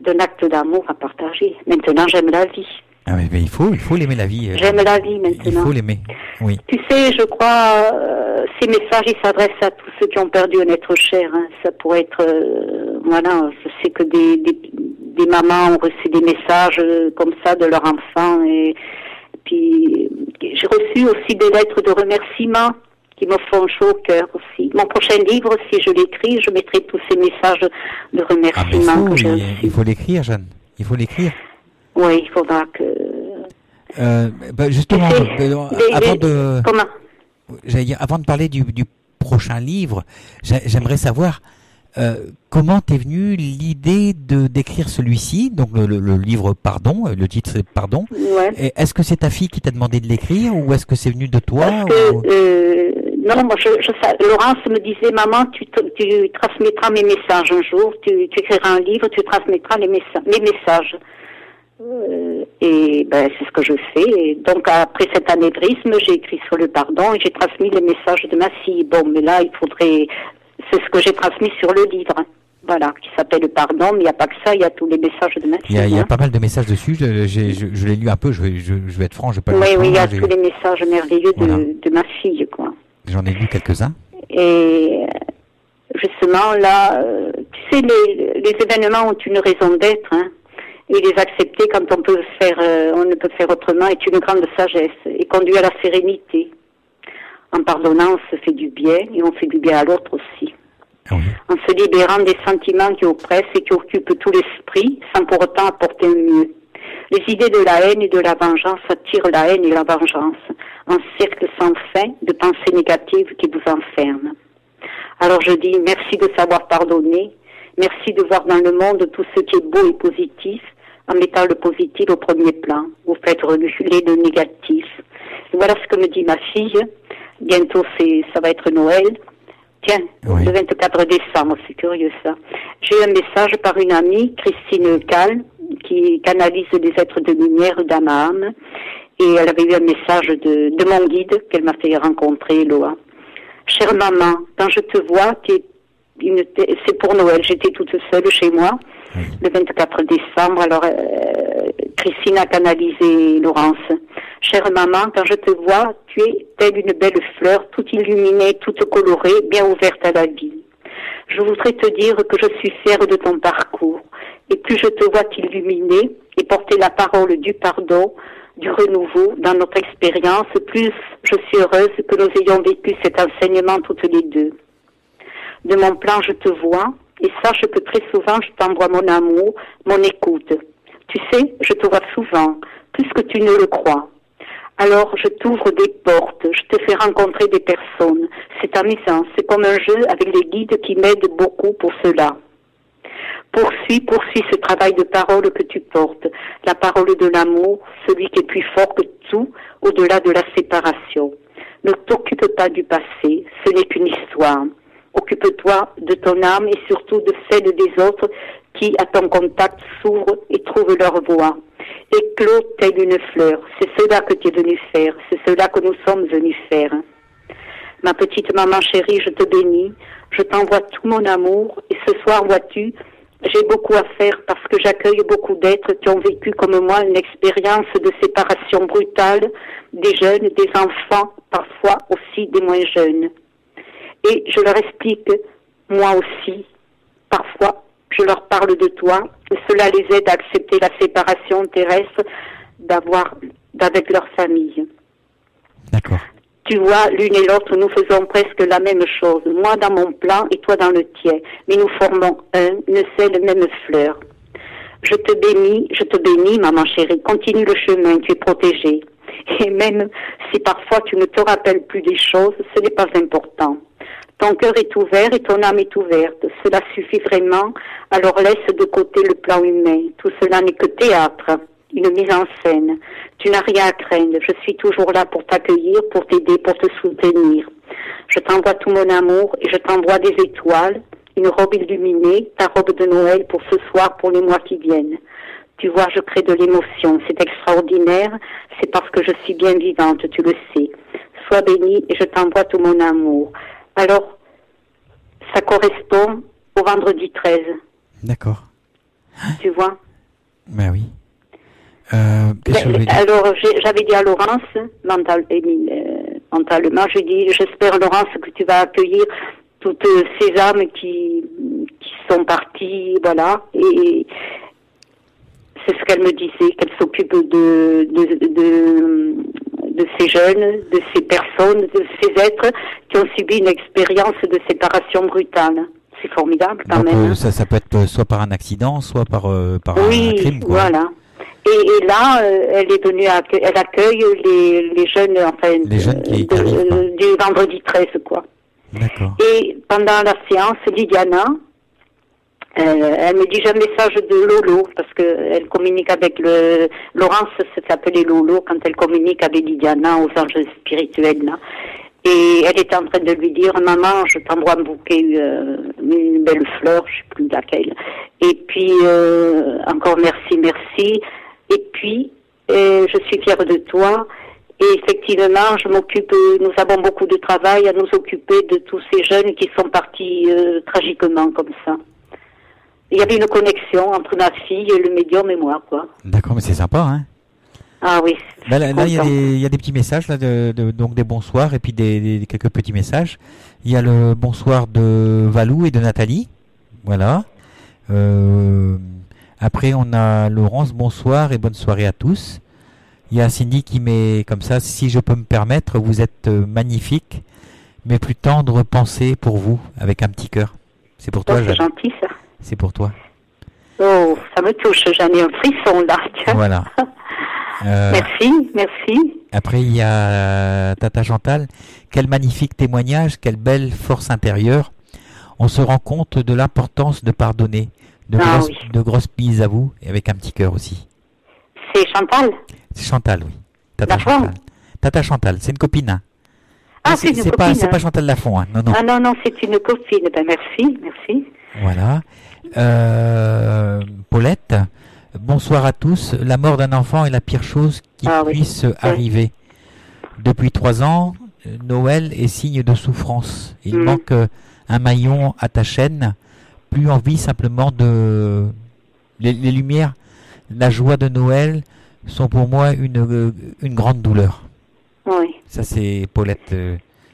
d'un acte d'amour à partager. Maintenant, j'aime la vie. Ah mais il faut l'aimer la vie. J'aime la vie maintenant. Il faut l'aimer, oui. Tu sais, je crois, ces messages, ils s'adressent à tous ceux qui ont perdu un être cher. Hein. Ça pourrait être, voilà, je sais que des mamans ont reçu des messages comme ça de leur enfant. Et puis, j'ai reçu aussi des lettres de remerciements qui me font chaud au cœur aussi. Mon prochain livre, si je l'écris, je mettrai tous ces messages de remerciements que j'ai reçus. Il faut l'écrire, Jeanne. Il faut l'écrire. Oui, il faudra que... justement, Comment? J'allais dire, avant de parler du prochain livre, j'aimerais savoir comment t'es venue l'idée d'écrire celui-ci, donc le livre Pardon, le titre c'est Pardon. Ouais. Est-ce que c'est ta fille qui t'a demandé de l'écrire ou est-ce que c'est venu de toi? Non, moi, Laurence me disait, maman, tu transmettras mes messages un jour, tu écriras un livre, tu transmettras mes messages. Et c'est ce que je fais. Et donc après cet anévrisme, j'ai écrit sur le pardon et j'ai transmis les messages de ma fille. Bon, mais là, c'est ce que j'ai transmis sur le livre. Voilà, qui s'appelle le pardon, mais il n'y a pas que ça, il y a tous les messages de ma fille. Il y a pas mal de messages dessus, je l'ai lu un peu, je vais être franc, je vais pas Oui, il y a tous les messages merveilleux de ma fille, quoi. J'en ai lu quelques-uns. Et justement, là, tu sais, les événements ont une raison d'être, hein. Et les accepter quand on ne peut faire autrement est une grande sagesse et conduit à la sérénité. En pardonnant, on se fait du bien et on fait du bien à l'autre aussi. Oui. En se libérant des sentiments qui oppressent et qui occupent tout l'esprit sans pour autant apporter un mieux. Les idées de la haine et de la vengeance attirent la haine et la vengeance, un cercle sans fin de pensées négatives qui vous enferment. Alors je dis merci de savoir pardonner, merci de voir dans le monde tout ce qui est beau et positif, en mettant le positif au premier plan. Vous faites reculer le négatif. Et voilà ce que me dit ma fille. Bientôt, ça va être Noël. Tiens, oui. Le 24 décembre, c'est curieux ça. J'ai eu un message par une amie, Christine Cal, qui canalise des êtres de lumière d'âme à âme. Et elle avait eu un message de mon guide qu'elle m'a fait rencontrer, Loa. Chère maman, quand je te vois, c'est pour Noël, j'étais toute seule chez moi, le 24 décembre, alors Christine a canalisé Laurence. Chère maman, quand je te vois, tu es telle une belle fleur, toute illuminée, toute colorée, bien ouverte à la vie. Je voudrais te dire que je suis fière de ton parcours, et plus je te vois t'illuminer et porter la parole du pardon, du renouveau dans notre expérience, plus je suis heureuse que nous ayons vécu cet enseignement toutes les deux. De mon plan, je te vois, et sache que très souvent, je t'envoie mon amour, mon écoute. Tu sais, je te vois souvent, plus que tu ne le crois. Alors, je t'ouvre des portes, je te fais rencontrer des personnes. C'est amusant, c'est comme un jeu avec les guides qui m'aident beaucoup pour cela. Poursuis ce travail de parole que tu portes, la parole de l'amour, celui qui est plus fort que tout, au-delà de la séparation. Ne t'occupe pas du passé, ce n'est qu'une histoire. Occupe-toi de ton âme et surtout de celle des autres qui, à ton contact, s'ouvrent et trouvent leur voie. Éclos telle une fleur, c'est cela que tu es venu faire, c'est cela que nous sommes venus faire. Ma petite maman chérie, je te bénis, je t'envoie tout mon amour et ce soir, vois-tu, j'ai beaucoup à faire parce que j'accueille beaucoup d'êtres qui ont vécu comme moi une expérience de séparation brutale, des jeunes, des enfants, parfois aussi des moins jeunes. Et je leur explique, moi aussi, parfois, je leur parle de toi. Et cela les aide à accepter la séparation terrestre d'avec leur famille. D'accord. Tu vois, l'une et l'autre, nous faisons presque la même chose. Moi dans mon plan et toi dans le tien. Mais nous formons une seule même fleur. Je te bénis, maman chérie. Continue le chemin, tu es protégée. Et même si parfois tu ne te rappelles plus des choses, ce n'est pas important. Ton cœur est ouvert et ton âme est ouverte. Cela suffit vraiment. Alors laisse de côté le plan humain. Tout cela n'est que théâtre, une mise en scène. Tu n'as rien à craindre. Je suis toujours là pour t'accueillir, pour t'aider, pour te soutenir. Je t'envoie tout mon amour et je t'envoie des étoiles, une robe illuminée, ta robe de Noël pour ce soir, pour les mois qui viennent. Tu vois, je crée de l'émotion. C'est extraordinaire. C'est parce que je suis bien vivante, tu le sais. Sois bénie et je t'envoie tout mon amour. Alors, ça correspond au vendredi 13. D'accord. Tu vois? Ben oui. Qu'est-ce que je veux dire? Alors, j'avais dit à Laurence, mentalement, j'ai dit, j'espère, Laurence, que tu vas accueillir toutes ces âmes qui sont parties, voilà, et c'est ce qu'elle me disait, qu'elle s'occupe de ces jeunes, de ces personnes, de ces êtres qui ont subi une expérience de séparation brutale. C'est formidable quand Donc, même. ça peut être soit par un accident, soit par oui, un crime, quoi. Voilà. Et là, elle est venue, elle accueille les jeunes, enfin, Les jeunes qui arrivent, du vendredi 13, quoi. D'accord. Et pendant la séance, Lydiana, elle me dit, j'ai un message de Lolo, parce que elle communique avec Laurence s'appelait Lolo quand elle communique avec Lydiana aux anges spirituels, là. Et elle était en train de lui dire, maman, je t'envoie un bouquet, une belle fleur, je sais plus laquelle. Et puis, encore merci. Et puis, je suis fière de toi. Et effectivement, nous avons beaucoup de travail à nous occuper de tous ces jeunes qui sont partis tragiquement comme ça. Il y avait une connexion entre ma fille, le médium et moi, quoi. D'accord, mais c'est sympa, hein? Ah oui. Là, il y a des petits messages, là, donc des bonsoirs, et puis quelques petits messages. Il y a le bonsoir de Valou et de Nathalie. Voilà. Après, on a Laurence, bonsoir et bonne soirée à tous. Il y a Cindy qui met comme ça, si je peux me permettre, vous êtes magnifique, mes plus tendres pensées pour vous, avec un petit cœur. C'est pour toi, c'est gentil, ça. C'est pour toi. Oh, ça me touche, j'en ai un frisson là. Tiens. Voilà. Merci. Après, il y a Tata Chantal. Quel magnifique témoignage, quelle belle force intérieure. On se rend compte de l'importance de pardonner. De grosses bises à vous, et avec un petit cœur aussi. C'est Chantal? C'est Chantal, oui. Tata Chantal, c'est une copine. Hein. Ah, c'est une copine. C'est pas Chantal Lafont, hein. Non. Ah non, c'est une copine. Ben merci. Voilà. Paulette, bonsoir à tous. La mort d'un enfant est la pire chose qui puisse arriver. Depuis 3 ans, Noël est signe de souffrance. Il manque un maillon à ta chaîne. Plus envie simplement de... Les lumières, la joie de Noël sont pour moi une grande douleur. Oui. Ça, c'est Paulette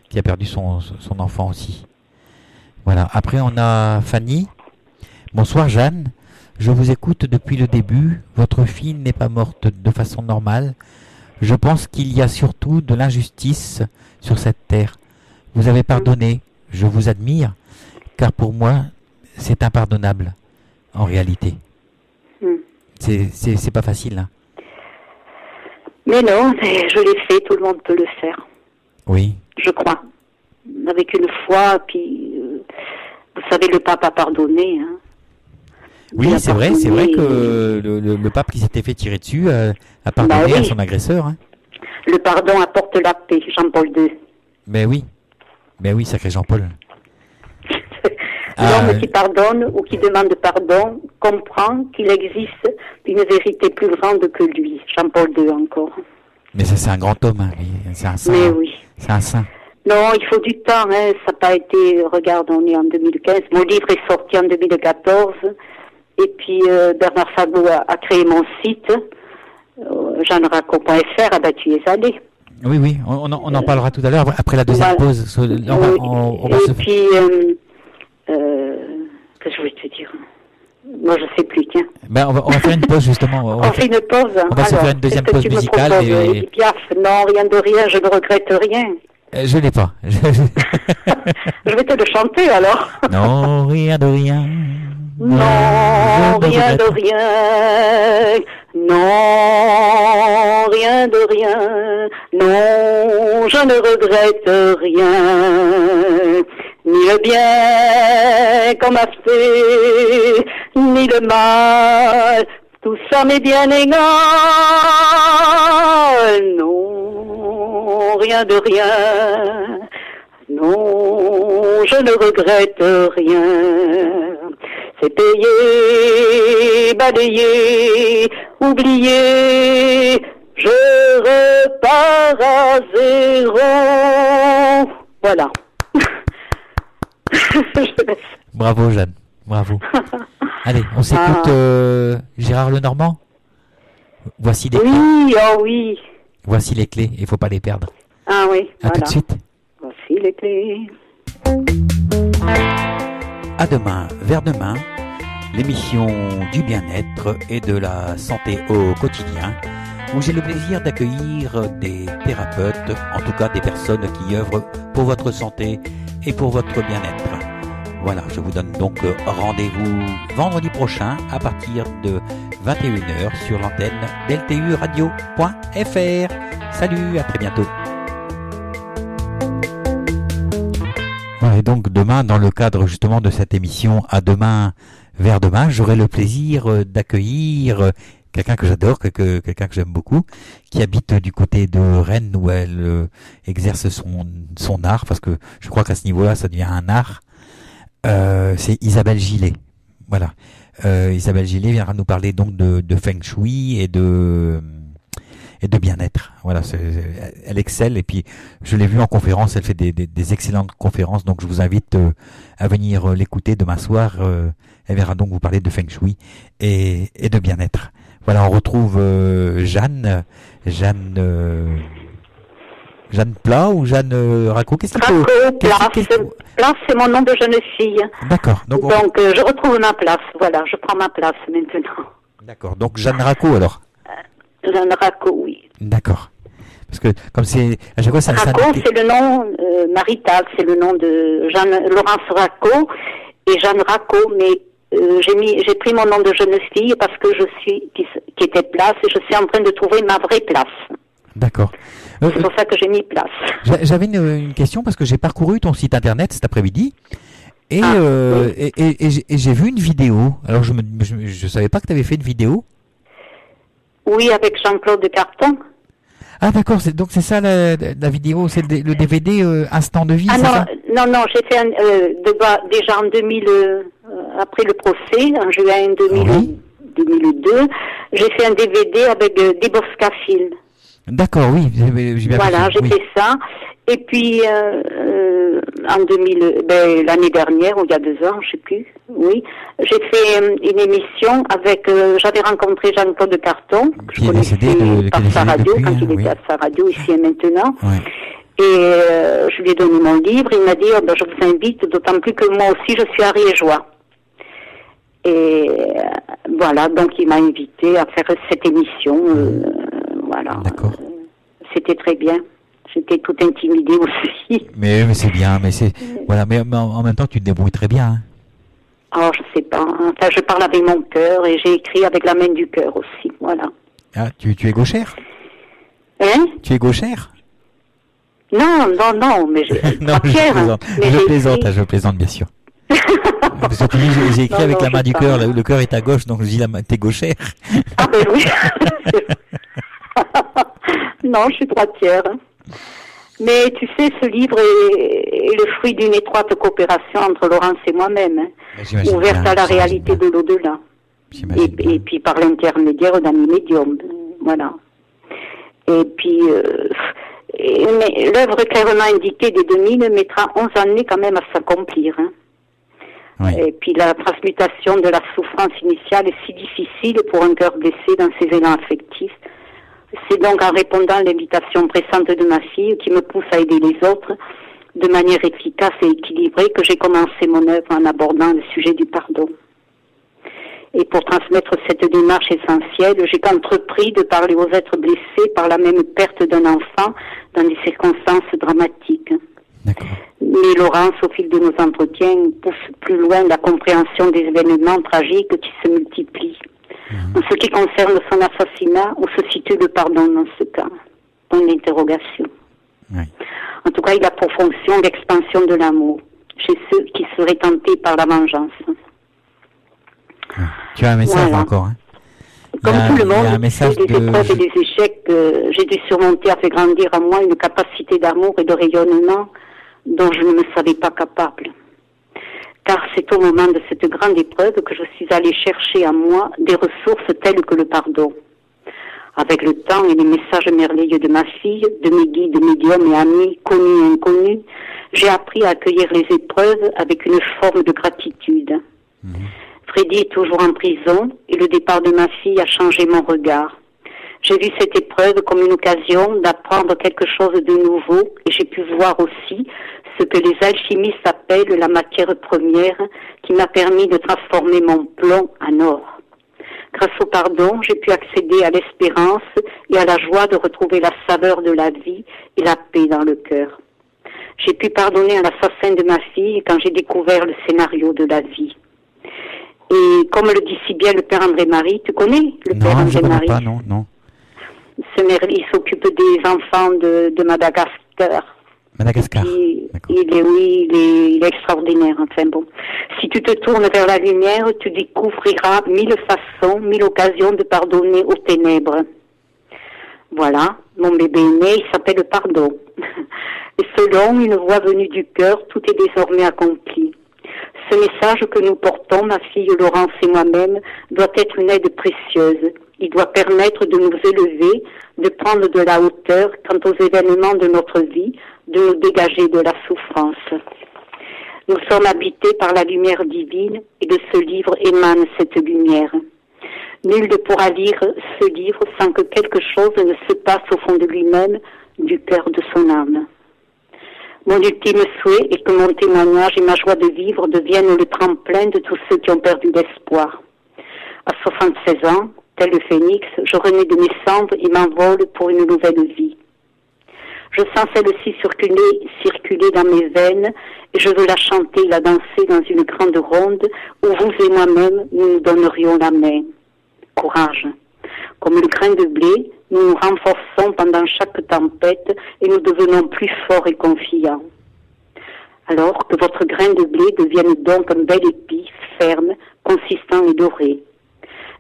qui a perdu son enfant aussi. Voilà. Après, on a Fanny. Bonsoir Jeanne. Je vous écoute depuis le début. Votre fille n'est pas morte de façon normale. Je pense qu'il y a surtout de l'injustice sur cette terre. Vous avez pardonné. Je vous admire. Car pour moi, c'est impardonnable, en réalité. C'est pas facile. Hein. Mais non, je l'ai fait, tout le monde peut le faire. Oui. Je crois. Avec une foi, puis vous savez, le pape a pardonné. Hein. Oui, c'est vrai que le pape qui s'était fait tirer dessus a pardonné à son agresseur. Hein. Le pardon apporte la paix, Jean-Paul II. Mais oui, sacré Jean-Paul. L'homme qui pardonne ou qui demande pardon comprend qu'il existe une vérité plus grande que lui. Jean-Paul II encore. Mais ça, c'est un grand homme. Hein. C'est un saint. Mais oui. C'est un saint. Non, il faut du temps. Hein. Ça n'a pas été... Regarde, on est en 2015. Mon livre est sorti en 2014. Et puis Bernard Sagot a créé mon site. Jeanneraco.fr. Ah ben, tu y es allé. Oui. On en parlera tout à l'heure. Après la deuxième pause. Et puis... qu'est-ce que je voulais te dire? Moi, je sais plus, tiens. Ben, on va faire une pause, justement. On fait une pause. On va se faire une deuxième pause musicale. Edith Piaf, non, rien de rien, je ne regrette rien. Je l'ai pas. Je vais te le chanter, alors. Non, rien de rien. Non, rien de rien. Non, rien de rien. Non, je ne regrette rien. Ni le bien qu'on m'a fait, ni le mal. Tout ça m'est bien égal. Non, rien de rien. Non, je ne regrette rien. C'est payé, balayé, oublié. Je repars à zéro. Voilà. Bravo, Jeanne. Bravo. Allez, on s'écoute Gérard Lenormand. Voici des clés. Oui, oh oui. Voici les clés, il ne faut pas les perdre. Ah oui, à tout de suite. Voici les clés. À demain, vers demain, l'émission du bien-être et de la santé au quotidien, où j'ai le plaisir d'accueillir des thérapeutes, en tout cas des personnes qui œuvrent pour votre santé et pour votre bien-être. Voilà, je vous donne donc rendez-vous vendredi prochain à partir de 21h sur l'antenne d'LTUradio.fr. Salut, à très bientôt. Et donc demain, dans le cadre justement de cette émission À demain, vers demain, j'aurai le plaisir d'accueillir quelqu'un que j'adore, quelqu'un que j'aime beaucoup, qui habite du côté de Rennes où elle exerce son art, parce que je crois qu'à ce niveau-là, ça devient un art. C'est Isabelle Gillet. Voilà. Isabelle Gillet viendra nous parler donc de Feng Shui et de bien-être. Voilà, elle excelle et puis je l'ai vue en conférence, elle fait des excellentes conférences, donc je vous invite à venir l'écouter demain soir. Elle viendra donc vous parler de Feng Shui et de bien-être. Voilà, on retrouve Jeanne Plat ou Jeanne Racco. Qu'est-ce qu'il faut Place, c'est mon nom de jeune fille. D'accord. Donc je retrouve ma place. Voilà, je prends ma place maintenant. D'accord. Donc Jeanne Racco alors. Jeanne Racco, oui. D'accord. Parce que comme c'est à chaque fois ça. Racco, c'est le nom marital, c'est le nom de Laurence Racco et Jeanne Racco, mais j'ai pris mon nom de jeune fille parce que qui était place et je suis en train de trouver ma vraie place. D'accord. C'est pour ça que j'ai mis place. J'avais une question parce que j'ai parcouru ton site internet cet après-midi et j'ai vu une vidéo. Alors je savais pas que tu avais fait une vidéo. Oui, avec Jean-Claude Carton. Ah d'accord, donc c'est ça la vidéo, c'est le DVD Instant de vie. Ah non, j'ai fait déjà en 2000 après le procès en juin 2002, j'ai fait un DVD avec des Boscafilm. D'accord, oui, j'ai bien voilà, j'ai fait ça. Et puis en l'année dernière ou il y a 2 ans, je sais plus. Oui, j'ai fait une émission avec. J'avais rencontré Jean-Claude Carton, que je connaissais par sa radio quand il était à sa radio ici et maintenant. Ouais. Et je lui ai donné mon livre. Il m'a dit je vous invite, d'autant plus que moi aussi je suis ariégeois. Et voilà, donc il m'a invité à faire cette émission. Voilà. D'accord. C'était très bien. J'étais toute intimidée aussi. Mais c'est bien, mais en même temps tu te débrouilles très bien. Hein. Oh, je sais pas. Enfin, je parle avec mon cœur et j'ai écrit avec la main du cœur aussi. Voilà. Ah, tu es gauchère? Hein? Tu es gauchère? Non, mais je plaisante bien sûr. Parce que tu dis, j'ai écrit avec la main du cœur, le cœur est à gauche, donc je dis t'es gauchère. Ah ben oui. Non, je suis droitière. Mais tu sais, ce livre est le fruit d'une étroite coopération entre Laurence et moi-même, ouverte à la réalité de l'au-delà. Et puis par l'intermédiaire d'un médium. Voilà. Et puis, mais l'œuvre clairement indiquée des 2000 mettra 11 années quand même à s'accomplir. Hein. Oui. Et puis la transmutation de la souffrance initiale est si difficile pour un cœur blessé dans ses élans affectifs. C'est donc en répondant à l'invitation pressante de ma fille qui me pousse à aider les autres de manière efficace et équilibrée que j'ai commencé mon œuvre en abordant le sujet du pardon. Et pour transmettre cette démarche essentielle, j'ai entrepris de parler aux êtres blessés par la même perte d'un enfant dans des circonstances dramatiques. Mais Laurence, au fil de nos entretiens, pousse plus loin la compréhension des événements tragiques qui se multiplient. En ce qui concerne son assassinat, où se situe le pardon dans ce cas? Point d'interrogation. Oui. En tout cas, il a pour fonction l'expansion de l'amour chez ceux qui seraient tentés par la vengeance. Oui. Tu as un message encore, hein? Comme tout le monde, des épreuves et des échecs, j'ai dû surmonter a fait grandir en moi une capacité d'amour et de rayonnement dont je ne me savais pas capable. Car c'est au moment de cette grande épreuve que je suis allée chercher en moi des ressources telles que le pardon. Avec le temps et les messages merveilleux de ma fille, de mes guides, médiums et amis, connus et inconnus, j'ai appris à accueillir les épreuves avec une forme de gratitude. Freddy est toujours en prison et le départ de ma fille a changé mon regard. J'ai vu cette épreuve comme une occasion d'apprendre quelque chose de nouveau et j'ai pu voir aussi ce que les alchimistes appellent la matière première qui m'a permis de transformer mon plomb en or. Grâce au pardon, j'ai pu accéder à l'espérance et à la joie de retrouver la saveur de la vie et la paix dans le cœur. J'ai pu pardonner à l'assassin de ma fille quand j'ai découvert le scénario de la vie. Et comme le dit si bien le père André-Marie, tu connais le père André-Marie? Non. Il s'occupe des enfants de Madagascar. Il est extraordinaire. Enfin bon, si tu te tournes vers la lumière, tu découvriras 1000 façons, 1000 occasions de pardonner aux ténèbres. Voilà, mon bébé est né, il s'appelle pardon. Et selon une voix venue du cœur, tout est désormais accompli. Ce message que nous portons, ma fille Laurence et moi-même, doit être une aide précieuse. Il doit permettre de nous élever, de prendre de la hauteur quant aux événements de notre vie, de nous dégager de la souffrance. Nous sommes habités par la lumière divine et de ce livre émane cette lumière. Nul ne pourra lire ce livre sans que quelque chose ne se passe au fond de lui-même, du cœur de son âme. Mon ultime souhait est que mon témoignage et ma joie de vivre deviennent le tremplin de tous ceux qui ont perdu l'espoir. À 76 ans, tel le phénix, je renais de mes cendres et m'envole pour une nouvelle vie. Je sens celle-ci circuler dans mes veines et je veux la chanter, la danser dans une grande ronde où vous et moi-même nous nous donnerions la main. Courage. Comme le grain de blé, nous nous renforçons pendant chaque tempête et nous devenons plus forts et confiants. Alors que votre grain de blé devienne donc un bel épi, ferme, consistant et doré.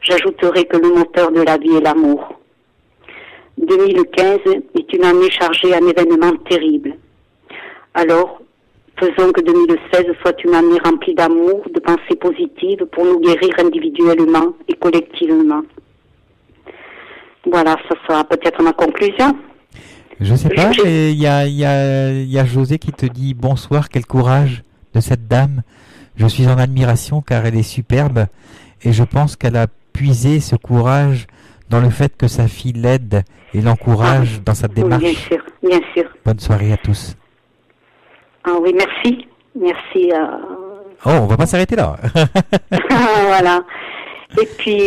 J'ajouterai que le moteur de la vie est l'amour. 2015 est une année chargée en événements terribles. Alors, faisons que 2016 soit une année remplie d'amour, de pensées positives pour nous guérir individuellement et collectivement. Voilà, ça sera peut-être ma conclusion. Je sais pas, mais il y a José qui te dit bonsoir, quel courage de cette dame. Je suis en admiration car elle est superbe et je pense qu'elle a puisé ce courage dans le fait que sa fille l'aide et l'encourage dans sa démarche. Bien sûr, bien sûr. Bonne soirée à tous. Ah oui, merci. Merci. Oh, on va pas s'arrêter là. Voilà. Et puis,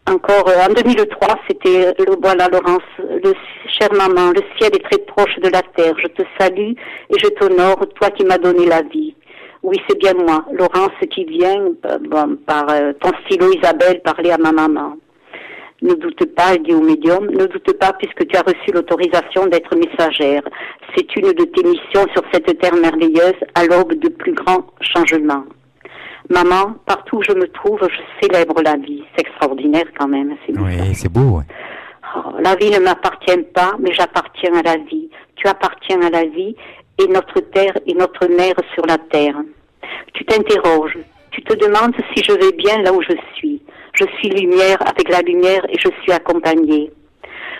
encore, en 2003, c'était, voilà, Laurence, chère maman, le ciel est très proche de la terre. Je te salue et je t'honore, toi qui m'as donné la vie. Oui, c'est bien moi, Laurence, qui vient par ton stylo Isabelle parler à ma maman. Ne doute pas, dit au médium, ne doute pas puisque tu as reçu l'autorisation d'être messagère. C'est une de tes missions sur cette terre merveilleuse à l'aube de plus grands changements. Maman, partout où je me trouve, je célèbre la vie. C'est extraordinaire quand même. Oui, c'est beau. Ouais. Oh, la vie ne m'appartient pas, mais j'appartiens à la vie. Tu appartiens à la vie et notre terre est notre mère sur la terre. Tu t'interroges, tu te demandes si je vais bien là où je suis. Je suis lumière avec la lumière et je suis accompagnée.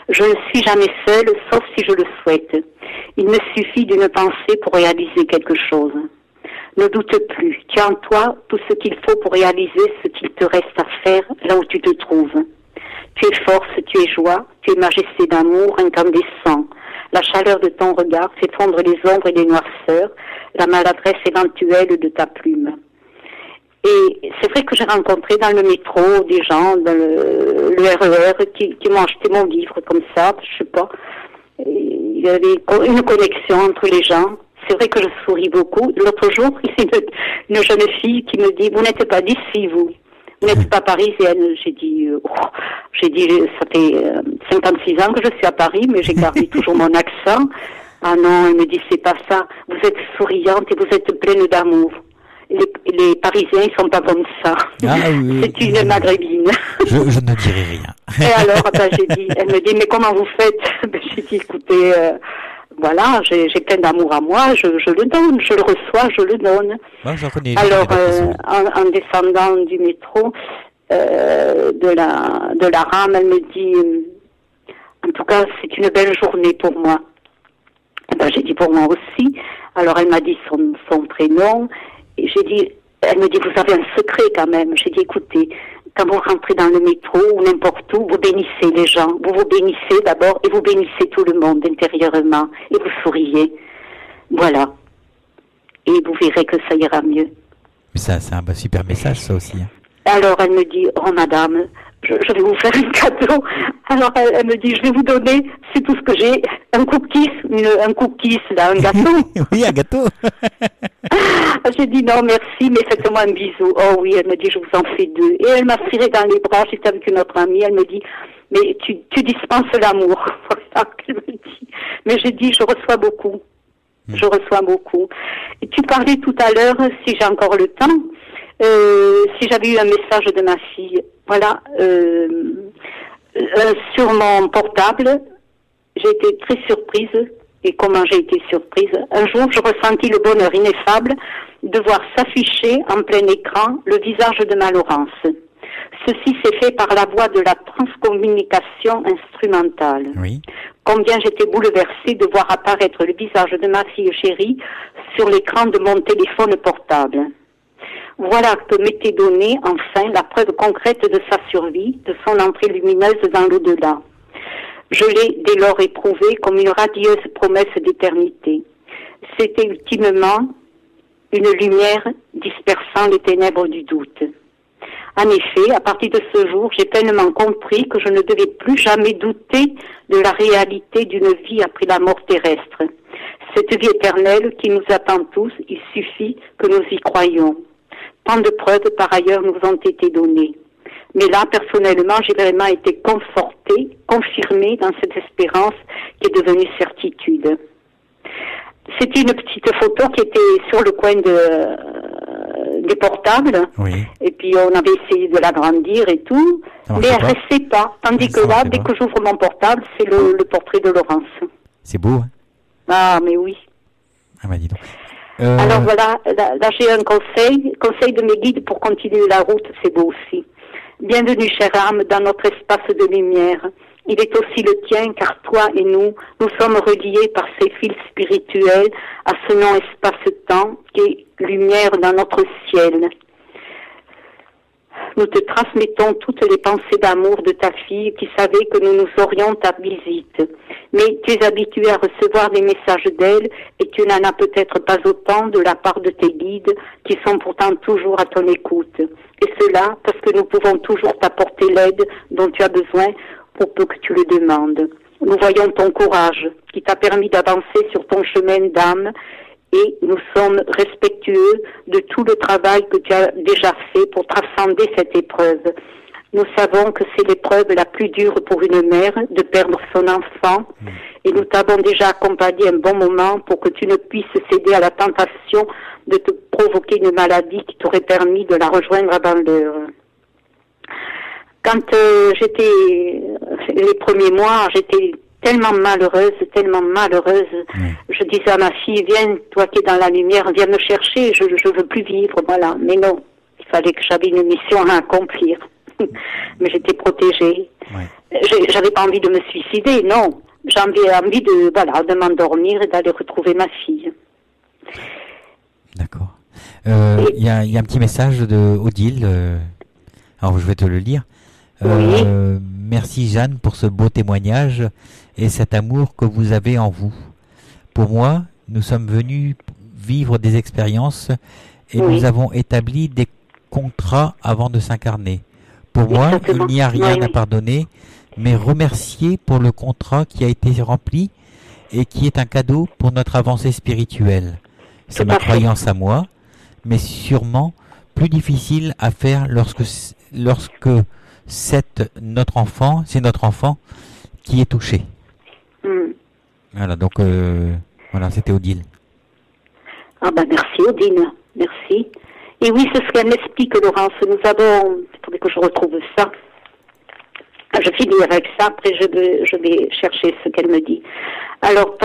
Je ne suis jamais seule, sauf si je le souhaite. Il me suffit d'une pensée pour réaliser quelque chose. Ne doute plus, tu as en toi tout ce qu'il faut pour réaliser ce qu'il te reste à faire là où tu te trouves. Tu es force, tu es joie, tu es majesté d'amour incandescent. La chaleur de ton regard fait fondre les ombres et les noirceurs, la maladresse éventuelle de ta plume. Et c'est vrai que j'ai rencontré dans le métro des gens, dans le RER, qui m'ont acheté mon livre comme ça, je sais pas. Et il y avait une connexion entre les gens. C'est vrai que je souris beaucoup. L'autre jour, il y a une jeune fille qui me dit, vous n'êtes pas d'ici, vous. Vous n'êtes pas parisienne. J'ai dit, ça fait 56 ans que je suis à Paris, mais j'ai gardé toujours mon accent. Ah non, elle me dit, c'est pas ça. Vous êtes souriante et vous êtes pleine d'amour. Les Parisiens, ils sont pas comme ça. Ah, oui, c'est une maghrébine. Je ne dirai rien. Et alors, elle me dit, mais comment vous faites? J'ai dit, écoutez, voilà, j'ai plein d'amour à moi, je le donne, je le reçois, je le donne. Moi, j'en connais. Alors, en descendant du métro, de la rame, elle me dit, en tout cas, c'est une belle journée pour moi. Et ben, j'ai dit pour moi aussi. Alors, elle m'a dit son prénom. Et elle me dit, vous avez un secret quand même. J'ai dit, écoutez, quand vous rentrez dans le métro ou n'importe où, vous bénissez les gens. Vous bénissez d'abord et vous bénissez tout le monde intérieurement. Et vous souriez. Voilà. Et vous verrez que ça ira mieux. Mais ça, c'est un super message, ça aussi. Alors, elle me dit, oh madame, je vais vous faire un cadeau. Alors, elle me dit, je vais vous donner, c'est tout ce que j'ai, un cookies, là, un gâteau. Oui, un gâteau. J'ai dit, non, merci, mais faites-moi un bisou. Oh oui, elle me dit, je vous en fais 2. Et elle m'a serré dans les bras, j'étais avec une autre amie, elle me dit, mais tu dispenses l'amour. Voilà, qu'elle me dit. Mais j'ai dit, je reçois beaucoup. Je reçois beaucoup. Et tu parlais tout à l'heure, si j'ai encore le temps, si j'avais eu un message de ma fille, voilà, sur mon portable, j'ai été très surprise. Et comment j'ai été surprise. Un jour, je ressentis le bonheur ineffable de voir s'afficher en plein écran le visage de ma Laurence. Ceci s'est fait par la voie de la transcommunication instrumentale. Oui. Combien j'étais bouleversée de voir apparaître le visage de ma fille chérie sur l'écran de mon téléphone portable. Voilà que m'était donnée, enfin, la preuve concrète de sa survie, de son entrée lumineuse dans l'au-delà. Je l'ai dès lors éprouvé comme une radieuse promesse d'éternité. C'était ultimement une lumière dispersant les ténèbres du doute. En effet, à partir de ce jour, j'ai pleinement compris que je ne devais plus jamais douter de la réalité d'une vie après la mort terrestre. Cette vie éternelle qui nous attend tous, il suffit que nous y croyions. Tant de preuves, par ailleurs, nous ont été données. Mais là, personnellement, j'ai vraiment été confortée, confirmée dans cette espérance qui est devenue certitude. C'était une petite photo qui était sur le coin des portables. Oui. Et puis, on avait essayé de l'agrandir et tout. Mais elle ne restait pas. Tandis que là, dès que j'ouvre mon portable, c'est le portrait de Laurence. C'est beau, hein? Ah, mais oui. Ah, bah dis donc. Alors voilà, là j'ai un conseil de mes guides pour continuer la route, c'est beau aussi. Bienvenue, chère âme, dans notre espace de lumière. Il est aussi le tien, car toi et nous sommes reliés par ces fils spirituels à ce non-espace-temps qui est lumière dans notre ciel. Nous te transmettons toutes les pensées d'amour de ta fille qui savait que nous nous aurions ta visite. Mais tu es habitué à recevoir des messages d'elle et tu n'en as peut-être pas autant de la part de tes guides qui sont pourtant toujours à ton écoute. Et cela parce que nous pouvons toujours t'apporter l'aide dont tu as besoin pour peu que tu le demandes. Nous voyons ton courage qui t'a permis d'avancer sur ton chemin d'âme et nous sommes respectueux de tout le travail que tu as déjà fait pour transcender cette épreuve. Nous savons que c'est l'épreuve la plus dure pour une mère de perdre son enfant et nous t'avons déjà accompagné un bon moment pour que tu ne puisses céder à la tentation de te provoquer une maladie qui t'aurait permis de la rejoindre avant l'heure. Quand j'étais les premiers mois, j'étais tellement malheureuse. Je disais à ma fille, viens, toi qui es dans la lumière, viens me chercher, je veux plus vivre, voilà. Mais non, il fallait que j'avais une mission à accomplir. Mais j'étais protégée. Ouais. J'avais pas envie de me suicider, non. J'avais envie de m'endormir et d'aller retrouver ma fille. D'accord. Il y a un petit message de Odile. Alors je vais te le lire. Oui. Merci Jeanne pour ce beau témoignage et cet amour que vous avez en vous. Pour moi, nous sommes venus vivre des expériences et nous avons établi des contrat avant de s'incarner. Pour moi, Exactement. il n'y a rien Oui, à oui. pardonner, mais remercier pour le contrat qui a été rempli et qui est un cadeau pour notre avancée spirituelle. C'est Tout ma à fait. croyance à moi, mais sûrement plus difficile à faire lorsque c'est notre enfant qui est touché. Hmm. Voilà, donc voilà, c'était Odile. Ah ben merci Odile, merci. Et oui, c'est ce qu'elle m'explique, Laurence. Nous avons, il faudrait que je retrouve ça. Je finis avec ça, après je vais chercher ce qu'elle me dit. Alors,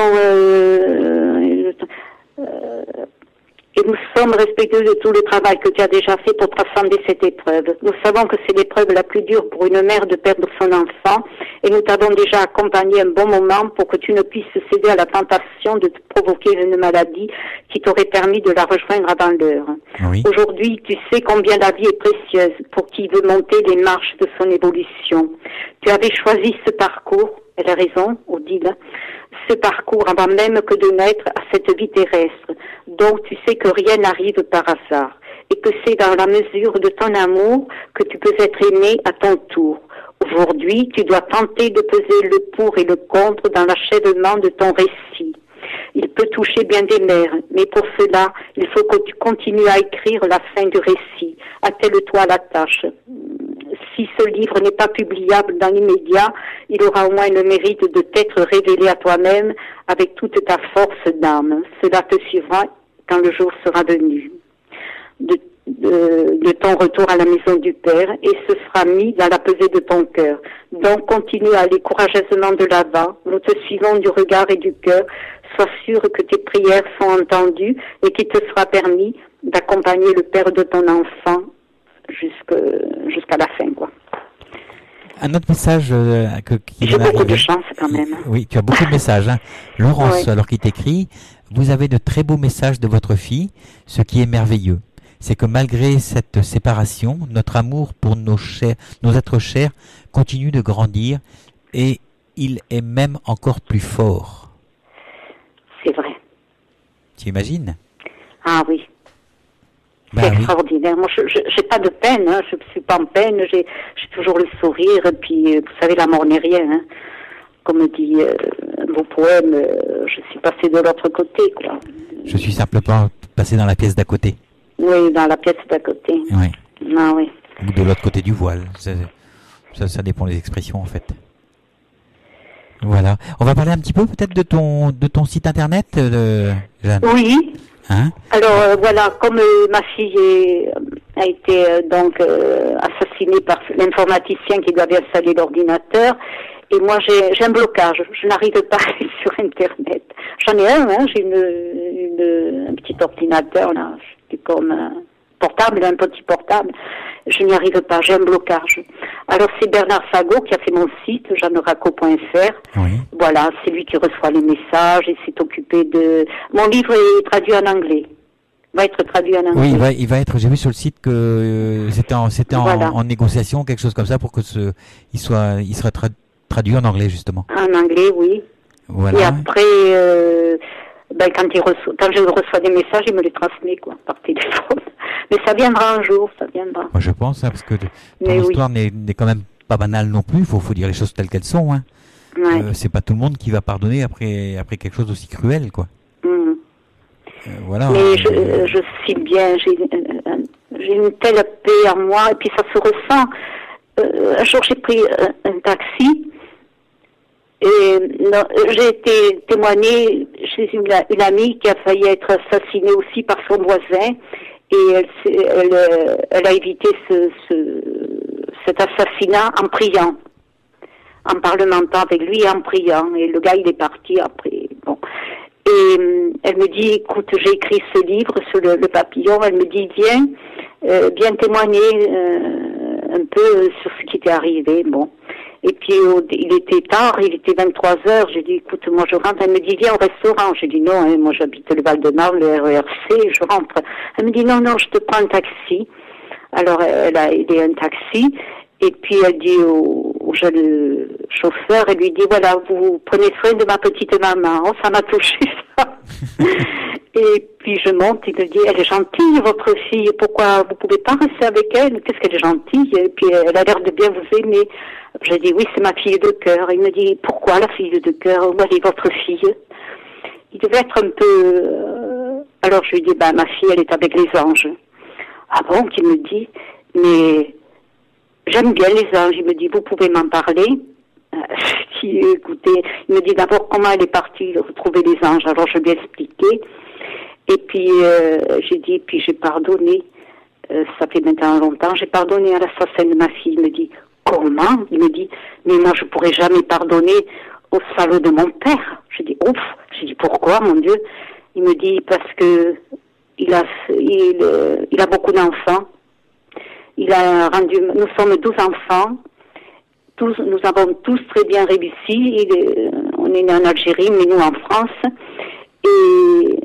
et nous sommes respectueux de tout le travail que tu as déjà fait pour transcender cette épreuve. Nous savons que c'est l'épreuve la plus dure pour une mère de perdre son enfant et nous t'avons déjà accompagné un bon moment pour que tu ne puisses céder à la tentation de te provoquer une maladie qui t'aurait permis de la rejoindre avant l'heure. Oui. Aujourd'hui, tu sais combien la vie est précieuse pour qui veut monter les marches de son évolution. Tu avais choisi ce parcours, elle a raison, Odile, ce parcours avant même que de naître à cette vie terrestre. Donc tu sais que rien n'arrive par hasard et que c'est dans la mesure de ton amour que tu peux être aimé à ton tour. Aujourd'hui, tu dois tenter de peser le pour et le contre dans l'achèvement de ton récit. Il peut toucher bien des mères, mais pour cela, il faut que tu continues à écrire la fin du récit. Attelle-toi à la tâche. Si ce livre n'est pas publiable dans l'immédiat, il aura au moins le mérite de t'être révélé à toi-même avec toute ta force d'âme. Cela te suivra quand le jour sera venu de ton retour à la maison du Père et ce sera mis dans la pesée de ton cœur. Donc continue à aller courageusement de l'avant. Nous te suivons du regard et du cœur. Sois sûr que tes prières sont entendues et qu'il te sera permis d'accompagner le Père de ton enfant jusqu'à la fin, quoi. Un autre message qui J'ai vient beaucoup de d'arriver. chance quand même. Oui, tu as beaucoup de messages. Hein. Laurence, Ouais. alors qu'il t'écrit, vous avez de très beaux messages de votre fille, ce qui est merveilleux. C'est que malgré cette séparation, notre amour pour nos êtres chers continue de grandir et il est même encore plus fort. C'est vrai. Tu imagines? Ah oui. Ben C'est oui. extraordinaire. Moi, je j'ai pas de peine, hein. Je suis pas en peine. J'ai toujours le sourire. Et puis, vous savez, la mort n'est rien. Hein. Comme dit un beau poème, je suis passée de l'autre côté, quoi. Je suis simplement passé dans la pièce d'à côté. Oui, dans la pièce d'à côté. Oui. Ah oui. Ou de l'autre côté du voile. Ça dépend des expressions, en fait. Voilà. On va parler un petit peu peut-être de ton site internet, Jeanne. Oui. Hein? Alors voilà, comme ma fille a été assassinée par l'informaticien qui lui avait installé l'ordinateur, et moi j'ai un blocage, je n'arrive pas à aller sur Internet. J'en ai un, hein, j'ai un petit ordinateur là, c'est comme un portable, un petit portable. Je n'y arrive pas, j'ai un blocage. Alors c'est Bernard Sagot qui a fait mon site, jeanneraco.fr. Oui. Voilà, c'est lui qui reçoit les messages et s'est occupé de... Mon livre est traduit en anglais. Va être traduit en anglais. Oui, il va être. J'ai vu sur le site que c'était Voilà. en négociation, quelque chose comme ça, pour que il sera traduit en anglais justement. En anglais, oui. Voilà. Et après, quand je reçois des messages, il me les transmet, quoi, par téléphone. Mais ça viendra un jour, ça viendra. Moi, je pense, hein, parce que ton Mais oui. histoire n'est quand même pas banale non plus. Faut dire les choses telles qu'elles sont. Hein. Ouais. C'est pas tout le monde qui va pardonner après quelque chose d'aussi cruel, quoi. Mhm. Voilà. Mais je suis bien, j'ai une telle paix en moi, et puis ça se ressent. Un jour, j'ai pris un taxi, et j'ai été témoignée chez une amie qui a failli être assassinée aussi par son voisin, et elle a évité cet assassinat en priant, en parlementant avec lui et en priant, et le gars il est parti après, bon. Et elle me dit, écoute, j'ai écrit ce livre sur le papillon. Elle me dit, viens témoigner un peu sur ce qui t'est arrivé. Bon. Et puis, il était tard, il était 23h. J'ai dit, écoute, moi je rentre. Elle me dit, viens au restaurant. J'ai dit, non, hein, moi j'habite le Val-de-Marne, le RERC, je rentre. Elle me dit, non, je te prends un taxi. Alors, elle a aidé un taxi. Et puis, elle dit au jeune chauffeur, elle lui dit, voilà, vous prenez soin de ma petite maman. Oh, ça m'a touché, ça. Et puis je monte, il me dit, elle est gentille, votre fille, pourquoi vous pouvez pas rester avec elle? Qu'est-ce qu'elle est gentille? Et puis elle a l'air de bien vous aimer. J'ai dit, oui, c'est ma fille de cœur. Il me dit, pourquoi la fille de cœur? Où est votre fille? Il devait être un peu... Alors je lui dis, ma fille, elle est avec les anges. Ah bon, qu'il me dit, mais j'aime bien les anges. Il me dit, vous pouvez m'en parler? Je dis, écoutez, il me dit d'abord comment elle est partie retrouver les anges. Alors je lui ai expliqué. Et puis j'ai dit, puis j'ai pardonné. Ça fait maintenant longtemps. J'ai pardonné à l'assassin de ma fille. Il me dit, comment? Il me dit, mais moi je pourrais jamais pardonner au salaud de mon père. Je dis, ouf. J'ai dit, pourquoi, mon Dieu? Il me dit, parce que il a beaucoup d'enfants. Nous sommes 12 enfants. Nous avons tous très bien réussi. On est né en Algérie, mais nous en France. Et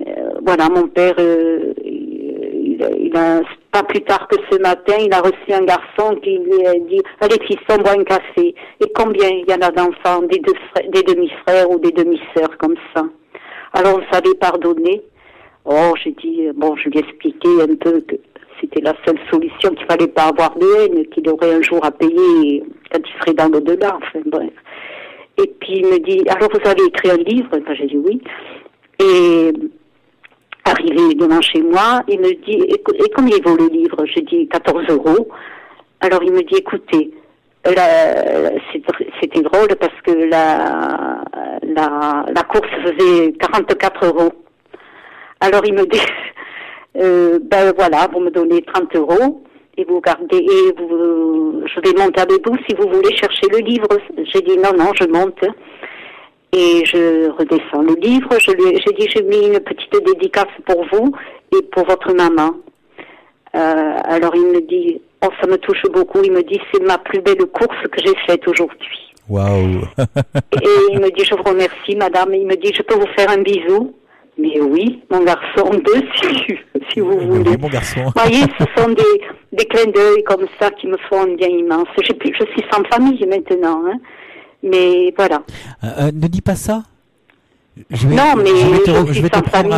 voilà, mon père, il a pas plus tard que ce matin, il a reçu un garçon qui lui a dit, allez fiston, bois un café. Et combien il y en a d'enfants, des demi-frères ou des demi-sœurs comme ça. Alors on savait pardonner. Oh, j'ai dit, je lui ai expliqué un peu que c'était la seule solution, qu'il fallait pas avoir de haine, qu'il aurait un jour à payer quand il serait dans l'au-delà, enfin bref. Et puis il me dit, alors vous avez écrit un livre? J'ai dit oui. Et arrivé devant chez moi, il me dit, et combien vaut le livre? J'ai dit 14 €. Alors il me dit, écoutez, c'était drôle parce que la course faisait 44 €. Alors il me dit, voilà, vous me donnez 30 € et vous gardez, je vais monter avec vous si vous voulez chercher le livre. J'ai dit non, je monte. Et je redescends le livre, j'ai dit, j'ai mis une petite dédicace pour vous et pour votre maman. Alors il me dit, oh, ça me touche beaucoup, il me dit, c'est ma plus belle course que j'ai faite aujourd'hui. Waouh. Et il me dit, je vous remercie, madame. Il me dit, je peux vous faire un bisou? Mais oui, mon garçon, si vous voulez. Oui, mon garçon. Vous voyez, ce sont des clins d'œil comme ça qui me font un bien immense. Je suis sans famille maintenant, hein. Mais voilà. Ne dis pas ça. Je suis sans famille.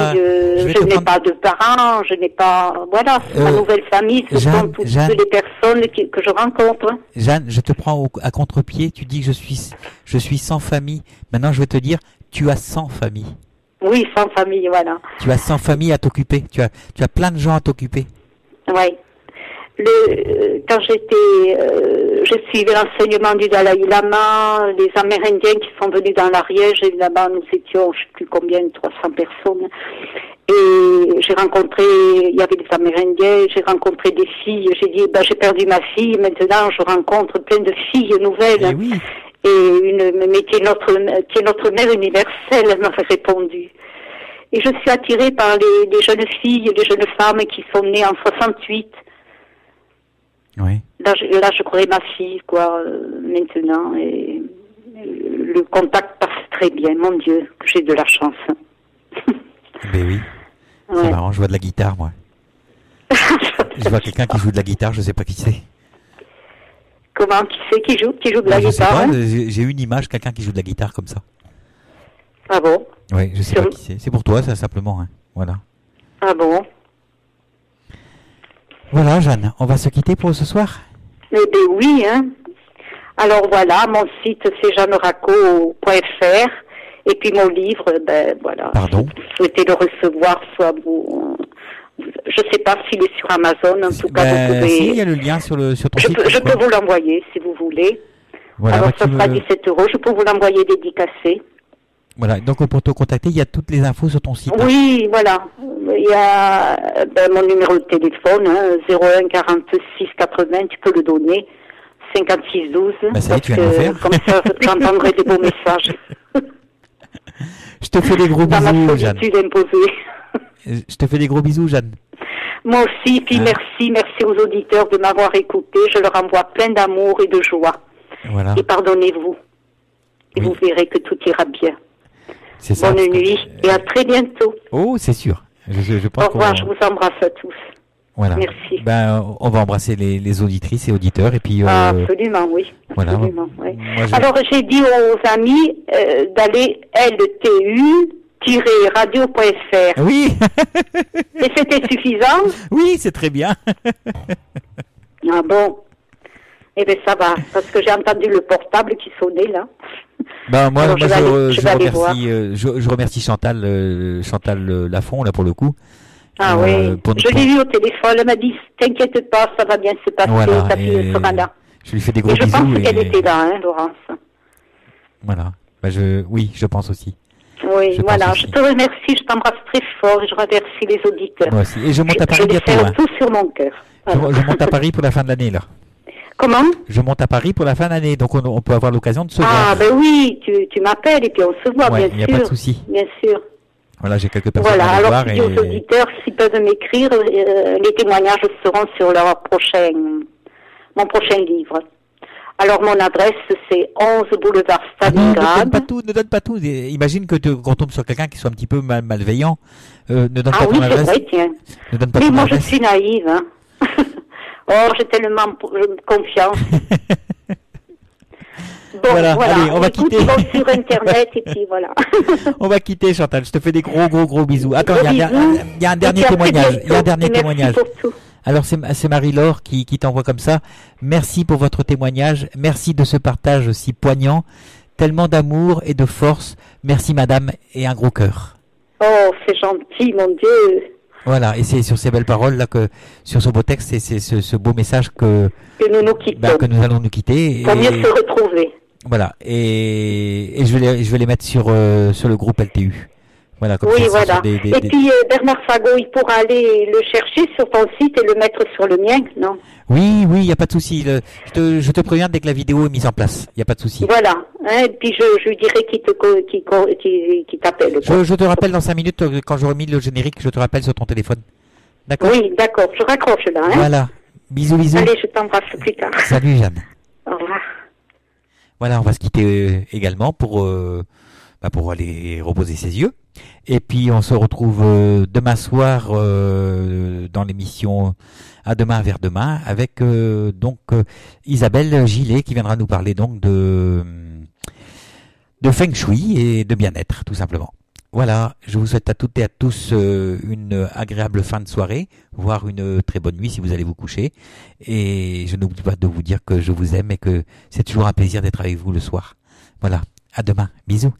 Je n'ai pas de parents, je n'ai pas... Voilà, c'est ma nouvelle famille. Ce sont toutes les personnes que je rencontre. Jeanne, je te prends à contre-pied. Tu dis que je suis sans famille. Maintenant, je vais te dire, tu as 100 familles. Oui, sans famille, voilà. Tu as 100 familles à t'occuper. Tu as plein de gens à t'occuper. Oui. Quand je suivais l'enseignement du Dalai Lama, les Amérindiens qui sont venus dans l'Ariège, et là-bas nous étions, je ne sais plus combien, 300 personnes. Et il y avait des Amérindiens, j'ai rencontré des filles, j'ai dit, j'ai perdu ma fille, maintenant je rencontre plein de filles nouvelles. Et oui. Mais qui est notre mère universelle, elle m'avait répondu. Et je suis attirée par les jeunes filles, les jeunes femmes qui sont nées en 68. Oui. Là, je croirais ma fille, maintenant. Et le contact passe très bien. Mon Dieu, que j'ai de la chance. Ben oui. Ouais. C'est marrant, je vois de la guitare, moi. Je vois quelqu'un qui joue de la guitare, je sais pas qui c'est. Comment? Qui c'est qui joue de la guitare? Je sais pas, j'ai une image, quelqu'un qui joue de la guitare comme ça. Ah bon? Oui, je sais pas qui c'est. C'est pour toi, ça, simplement. Hein. Voilà. Ah bon? Voilà, Jeanne, on va se quitter pour ce soir? Eh bien oui, hein. Alors voilà, mon site c'est jeanneraco.fr et puis mon livre, voilà. Pardon? Si vous souhaitez le recevoir, soit vous... Je sais pas s'il est sur Amazon, en tout cas vous pouvez... Si, il y a le lien sur ton site. Je peux vous l'envoyer si vous voulez. Voilà, alors ça sera 17 €, je peux vous l'envoyer dédicacé. Voilà, donc pour te contacter, il y a toutes les infos sur ton site. Oui, voilà. Il y a mon numéro de téléphone, 01 46 80, tu peux le donner, 56 12. Ça y est, tu viens de le faire. Comme ça, j'entendrai des beaux messages. Je te fais des gros bisous, Jeanne. Imposée. Je te fais des gros bisous, Jeanne. Moi aussi, puis merci aux auditeurs de m'avoir écouté. Je leur envoie plein d'amour et de joie. Voilà. Et pardonnez-vous. Et vous verrez que tout ira bien. C'est ça. Bonne nuit et à très bientôt. Oh, c'est sûr. Je pense au revoir, je vous embrasse à tous. Voilà. Merci. On va embrasser les auditrices et auditeurs et puis. Absolument, oui. Voilà. Absolument, oui. Alors j'ai dit aux amis d'aller LTU radio.fr. Oui. Et c'était suffisant? Oui, c'est très bien. Ah bon? Eh bien, ça va, parce que j'ai entendu le portable qui sonnait, là. Moi, Alors, je remercie Chantal, Lafont, là, pour le coup. Ah oui, je l'ai eu au téléphone, elle m'a dit, t'inquiète pas, ça va bien se passer, voilà, ta fille sera là. Je lui fais des gros et je bisous. pense qu'elle était là, hein, Laurence. Voilà, oui, je pense aussi. Oui, voilà, je te remercie, je t'embrasse très fort et je remercie les auditeurs. Moi aussi, et je monte à Paris bientôt. Je les tout sur mon cœur. Voilà. Je monte à Paris pour la fin de l'année, là. Comment? Je monte à Paris pour la fin d'année, donc on peut avoir l'occasion de se voir. Ah, ben oui, tu m'appelles et puis on se voit, bien sûr. Il n'y a pas de souci. Bien sûr. Voilà, j'ai quelques personnes à aller voir. Alors, je dis aux auditeurs, s'ils peuvent m'écrire, les témoignages seront sur mon prochain livre. Alors, mon adresse, c'est 11 boulevard Stalingrad. Ne donne pas tout. Imagine qu'on tombe sur quelqu'un qui soit un petit peu malveillant. Ne donne pas ton adresse. Ah oui, c'est vrai, tiens. Ne donne pas Mais ton moi, adresse. je suis naïve, hein. Oh, j'ai tellement confiance. Bon, voilà. Allez, on va quitter. Ils vont sur Internet et puis voilà. On va quitter, Chantal. Je te fais des gros bisous. Attends, il y a un dernier témoignage. Il y a un dernier témoignage. Alors, c'est Marie-Laure qui t'envoie comme ça. Merci pour votre témoignage. Merci de ce partage si poignant. Tellement d'amour et de force. Merci, madame, et un gros cœur. Oh, c'est gentil, mon Dieu. Voilà, et c'est sur ces belles paroles là sur ce beau texte, c'est ce beau message que nous quittons, que nous allons nous quitter. Pour mieux se retrouver. Voilà, et je vais les mettre sur le groupe LTU. Voilà, comme oui, ça, voilà. Et puis Bernard Sagot, il pourra aller le chercher sur ton site et le mettre sur le mien, non? Oui, il n'y a pas de souci. Je te préviens dès que la vidéo est mise en place. Il n'y a pas de souci. Voilà. Et puis je lui dirai qu'il t'appelle. Je te rappelle dans 5 minutes, quand j'aurai mis le générique, je te rappelle sur ton téléphone. D'accord? Oui, d'accord. Je raccroche là. Hein. Voilà. Bisous. Allez, je t'embrasse plus tard. Salut, Jeanne. Au revoir. Voilà, on va se quitter également pour aller reposer ses yeux. Et puis on se retrouve demain soir dans l'émission À demain vers demain avec Isabelle Gillet qui viendra nous parler donc de Feng Shui et de bien-être tout simplement. Voilà, je vous souhaite à toutes et à tous une agréable fin de soirée, voire une très bonne nuit si vous allez vous coucher. Et je n'oublie pas de vous dire que je vous aime et que c'est toujours un plaisir d'être avec vous le soir. Voilà, à demain, bisous.